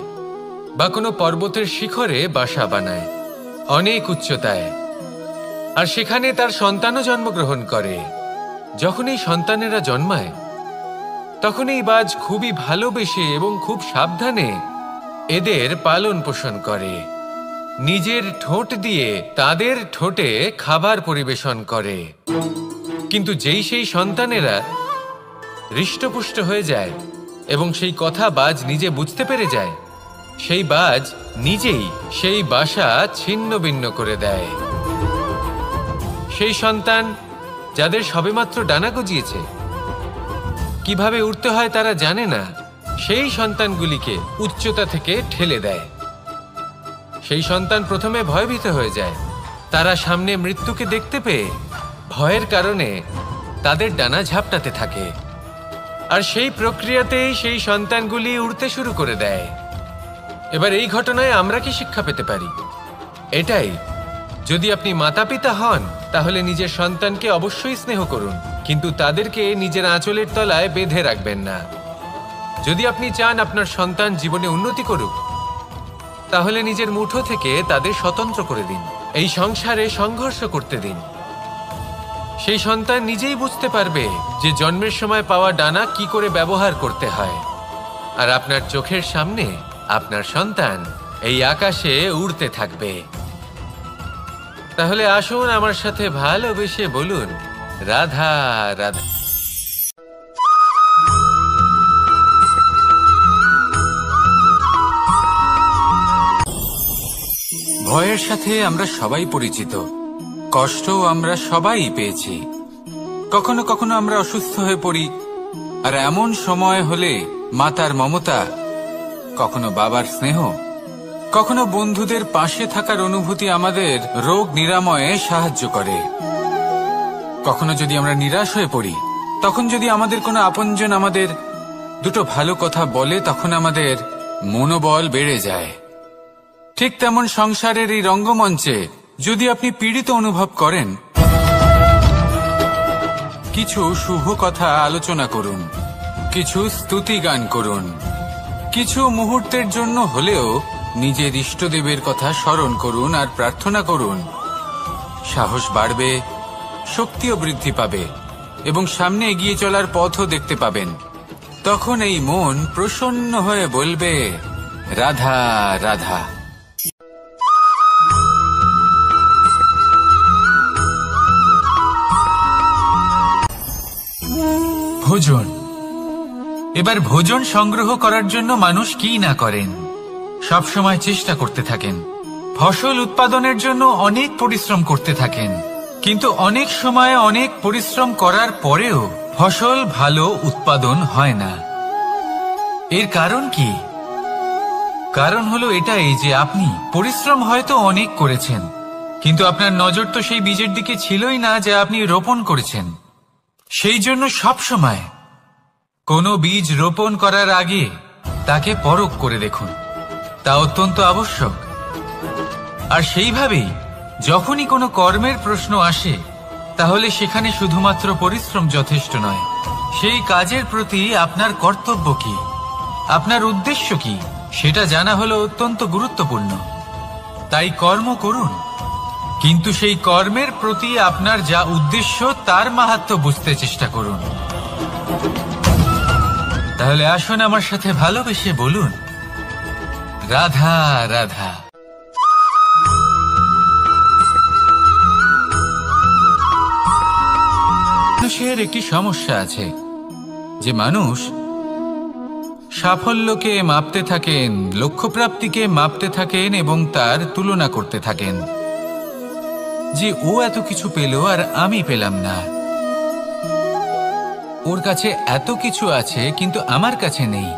বা কোনো পর্বতের শিখরে বাসা বানায়, অনেক উচ্চতায়। আর সেখানে তার সন্তানও জন্মগ্রহণ করে। যখন এই সন্তানেরা জন্মায় তখন এই বাজ খুবই ভালোবেসে এবং খুব সাবধানে এদের পালন পোষণ করে। নিজের ঠোঁট দিয়ে তাদের ঠোঁটে খাবার পরিবেশন করে। কিন্তু যেই সেই সন্তানেরা হৃষ্টপুষ্ট হয়ে যায় এবং সেই কথা বাজ নিজে বুঝতে পেরে যায়, সেই বাজ নিজেই সেই বাসা ছিন্ন ভিন্ন করে দেয়। সেই সন্তান যাদের সবেমাত্র ডানা গজিয়েছে, কিভাবে উড়তে হয় তারা জানে না, সেই সন্তানগুলিকে উচ্চতা থেকে ঠেলে দেয়। সেই সন্তান প্রথমে ভয়ভীত হয়ে যায়। তারা সামনে মৃত্যুকে দেখতে পেয়ে ভয়ের কারণে তাদের ডানা ঝাপটাতে থাকে। আর সেই প্রক্রিয়াতেই সেই সন্তানগুলি উড়তে শুরু করে দেয়। এবার এই ঘটনায় আমরা কি শিক্ষা পেতে পারি? এটাই, যদি আপনি মাতা পিতা হন তাহলে নিজের সন্তানকে অবশ্যই স্নেহ করুন, কিন্তু তাদেরকে নিজের আঁচলের তলায় বেঁধে রাখবেন না। যদি আপনি চান আপনার সন্তান জীবনে উন্নতি করুক, তাহলে নিজের মুঠো থেকে তাদের স্বতন্ত্র করে দিন। এই সংসারে সংঘর্ষ করতে দিন। সেই সন্তান নিজেই বুঝতে পারবে যে জন্মের সময় পাওয়া ডানা কি করে ব্যবহার করতে হয়। আর আপনার চোখের সামনে আপনার সন্তান এই আকাশে উড়তে থাকবে। তাহলে আসুন আমার সাথে ভালোবেসে বলুন, রাধা রাধা। ভয়ের সাথে আমরা সবাই পরিচিত, কষ্টও আমরা সবাই পেয়েছি। কখনো কখনো আমরা অসুস্থ হয়ে পড়ি, আর এমন সময় হলে মাতার মমতা, কখনো বাবার স্নেহ, কখনো বন্ধুদের পাশে থাকার অনুভূতি আমাদের রোগ নিরাময়ে সাহায্য করে। কখনো যদি আমরা নিরাশ হয়ে পড়ি, তখন যদি আমাদের কোনো আপনজন আমাদের দুটো ভালো কথা বলে, তখন আমাদের মনোবল বেড়ে যায়। ঠিক তেমন সংসারের এই রঙ্গমঞ্চে যদি আপনি পীড়িত অনুভব করেন, কিছু শুভ কথা আলোচনা করুন, কিছু স্তুতি গান করুন, কিছু মুহূর্তের জন্য হলেও নিজের ইষ্টদেবের কথা স্মরণ করুন আর প্রার্থনা করুন। সাহস বাড়বে, শক্তিও বৃদ্ধি পাবে এবং সামনে এগিয়ে চলার পথও দেখতে পাবেন। তখন এই মন প্রসন্ন হয়ে বলবে, রাধা রাধা। ভোজন। এবার ভোজন সংগ্রহ করার জন্য মানুষ কি না করেন, সব সময় চেষ্টা করতে থাকেন। ফসল উৎপাদনের জন্য অনেক পরিশ্রম করতে থাকেন, কিন্তু অনেক সময় অনেক পরিশ্রম করার পরেও ফসল ভালো উৎপাদন হয় না। এর কারণ কি? কারণ হলো এটাই যে আপনি পরিশ্রম হয়তো অনেক করেছেন, কিন্তু আপনার নজর তো সেই বীজের দিকে ছিলই না যা আপনি রোপণ করেছেন। সেই জন্য সব সময় কোনো বীজ রোপণ করার আগে তাকে পরখ করে দেখুন, তা অত্যন্ত আবশ্যক। আর সেইভাবেই যখনই কোনো কর্মের প্রশ্ন আসে, তাহলে সেখানে শুধুমাত্র পরিশ্রম যথেষ্ট নয়। সেই কাজের প্রতি আপনার কর্তব্য কি, আপনার উদ্দেশ্য কি, সেটা জানা হলো অত্যন্ত গুরুত্বপূর্ণ। তাই কর্ম করুন, কিন্তু সেই কর্মের প্রতি আপনার যা উদ্দেশ্য তার মাহাত্ম্য বুঝতে চেষ্টা করুন। তাহলে আসুন আমার সাথে ভালোবেসে বলুন, রাধা রাধা। মানুষের একটি সমস্যা আছে যে মানুষ সাফল্যকে মাপতে থাকেন, লক্ষ্যপ্রাপ্তিকে মাপতে থাকেন এবং তার তুলনা করতে থাকেন যে ও এত কিছু পেল আর আমি পেলাম না, ওর কাছে এত কিছু আছে কিন্তু আমার কাছে নেই।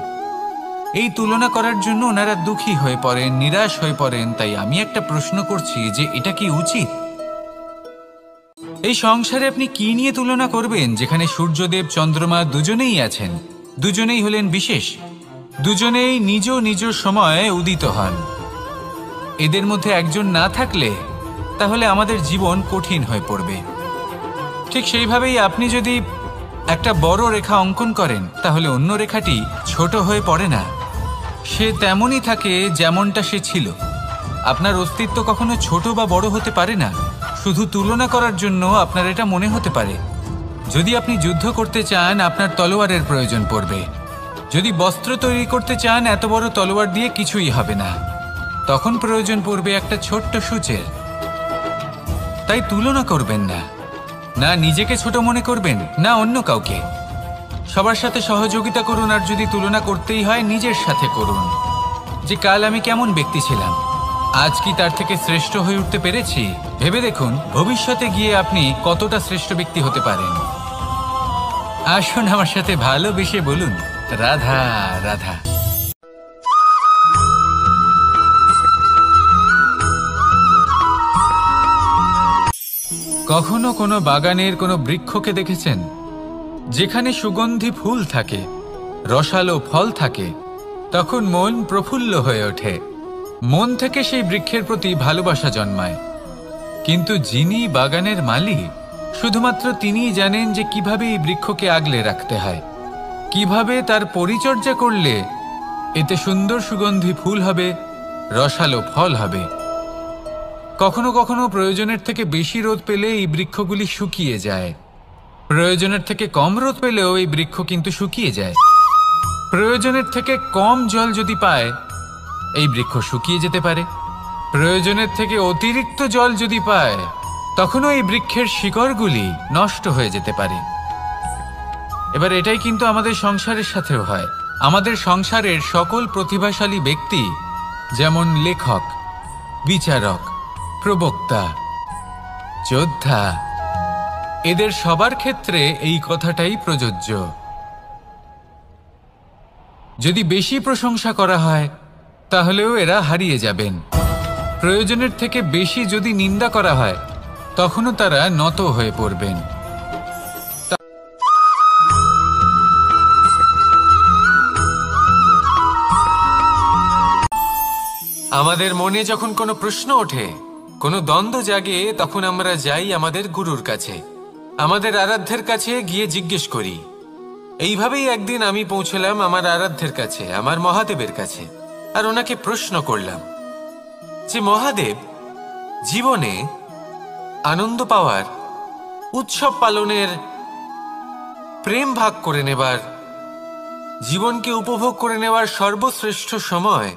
এই তুলনা করার জন্য ওনারা দুঃখী হয়ে পড়েন, নিরাশ হয়ে পড়েন। তাই আমি একটা প্রশ্ন করছি যে এটা কি উচিত? এই সংসারে আপনি কি নিয়ে তুলনা করবেন, যেখানে সূর্যদেব চন্দ্রমা দুজনেই আছেন, দুজনেই হলেন বিশেষ, দুজনেই নিজ নিজ সময়ে উদিত হন। এদের মধ্যে একজন না থাকলে তাহলে আমাদের জীবন কঠিন হয়ে পড়বে। ঠিক সেইভাবেই আপনি যদি একটা বড় রেখা অঙ্কন করেন, তাহলে অন্য রেখাটি ছোট হয়ে পড়ে না, সে তেমনই থাকে যেমনটা সে ছিল। আপনার অস্তিত্ব কখনো ছোট বা বড় হতে পারে না, শুধু তুলনা করার জন্য আপনার এটা মনে হতে পারে। যদি আপনি যুদ্ধ করতে চান, আপনার তলোয়ারের প্রয়োজন পড়বে। যদি বস্ত্র তৈরি করতে চান, এত বড় তলোয়ার দিয়ে কিছুই হবে না। তখন প্রয়োজন পড়বে একটা ছোট্ট সূচের। তাই তুলনা করবেন না, না নিজেকে ছোট মনে করবেন, না অন্য কাউকে। সবার সাথে সহযোগিতা করুন, আর যদি তুলনা করতেই হয় নিজের সাথে করুন, যে কাল আমি কেমন ব্যক্তি ছিলাম, আজ কি তার থেকে শ্রেষ্ঠ হয়ে উঠতে পেরেছি। ভেবে দেখুন ভবিষ্যতে গিয়ে আপনি কতটা শ্রেষ্ঠ ব্যক্তি হতে পারেন। আসুন আমার সাথে ভালোবেসে বলুন, রাধা রাধা। কখনো কোনো বাগানের কোনো বৃক্ষকে দেখেছেন যেখানে সুগন্ধি ফুল থাকে, রসালো ফল থাকে? তখন মন প্রফুল্ল হয়ে ওঠে, মন থেকে সেই বৃক্ষের প্রতি ভালোবাসা জন্মায়। কিন্তু যিনি বাগানের মালিক, শুধুমাত্র তিনিই জানেন যে কিভাবে এই বৃক্ষকে আগলে রাখতে হয়, কিভাবে তার পরিচর্যা করলে এতে সুন্দর সুগন্ধি ফুল হবে, রসালো ফল হবে। কখনো কখনো প্রয়োজনের থেকে বেশি রোদ পেলে এই বৃক্ষগুলি শুকিয়ে যায়, প্রয়োজনের থেকে কম রোদ পেলেও এই বৃক্ষ কিন্তু শুকিয়ে যায়। প্রয়োজনের থেকে কম জল যদি পায়, এই বৃক্ষ শুকিয়ে যেতে পারে। প্রয়োজনের থেকে অতিরিক্ত জল যদি পায়, তখনও এই বৃক্ষের শিকড়গুলি নষ্ট হয়ে যেতে পারে। এবার এটাই কিন্তু আমাদের সংসারের সাথেও হয়। আমাদের সংসারের সকল প্রতিভাশালী ব্যক্তি, যেমন লেখক, বিচারক, প্রবক্তা, যোদ্ধা, এদের সবার ক্ষেত্রে এই কথাটাই প্রযোজ্য। যদি বেশি প্রশংসা করা হয়, তাহলেও এরা হারিয়ে যাবেন। প্রয়োজনের থেকে বেশি যদি নিন্দা করা হয়, তখনও তারা নত হয়ে পড়বেন। আমাদের মনে যখন কোনো প্রশ্ন ওঠে, কোনো দ্বন্দ্ব জাগে, তখন আমরা যাই আমাদের গুরুর কাছে, আমাদের আরাধ্যের কাছে গিয়ে জিজ্ঞেস করি। এইভাবেই একদিন আমি পৌঁছলাম আমার আরাধ্যের কাছে, আমার মহাদেবের কাছে, আর ওনাকে প্রশ্ন করলাম যে মহাদেব, জীবনে আনন্দ পাওয়ার, উৎসব পালনের, প্রেম ভাগ করে নেবার, জীবনকে উপভোগ করে নেওয়ার সর্বশ্রেষ্ঠ সময়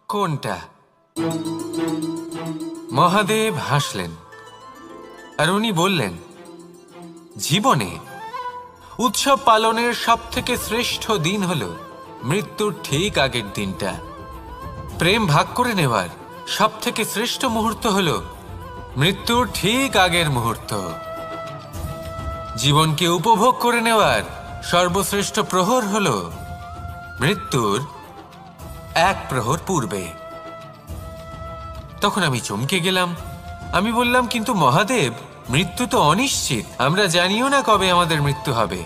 কোনটা? মহাদেব হাসলেন আর উনি বললেন, জীবনে উৎসব পালনের সবথেকে শ্রেষ্ঠ দিন হল মৃত্যুর ঠিক আগের দিনটা। প্রেম ভাগ করে নেওয়ার সবথেকে শ্রেষ্ঠ মুহূর্ত হল মৃত্যুর ঠিক আগের মুহূর্ত। জীবনকে উপভোগ করে নেওয়ার সর্বশ্রেষ্ঠ প্রহর হল মৃত্যুর এক প্রহর পূর্বে। তখন আমি চমকে গেলাম। আমি বললাম, কিন্তু মহাদেব, মৃত্যু তো অনিশ্চিত, আমরা জানিও না কবে আমাদের মৃত্যু হবে।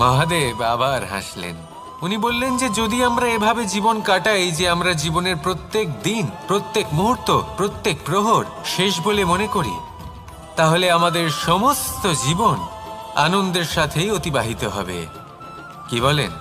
মহাদেব আবার হাসলেন। উনি বললেন যে যদি আমরা এভাবে জীবন কাটাই যে আমরা জীবনের প্রত্যেক দিন, প্রত্যেক মুহূর্ত, প্রত্যেক প্রহর শেষ বলে মনে করি, তাহলে আমাদের সমস্ত জীবন আনন্দের সাথেই অতিবাহিত হবে। কি বলেন?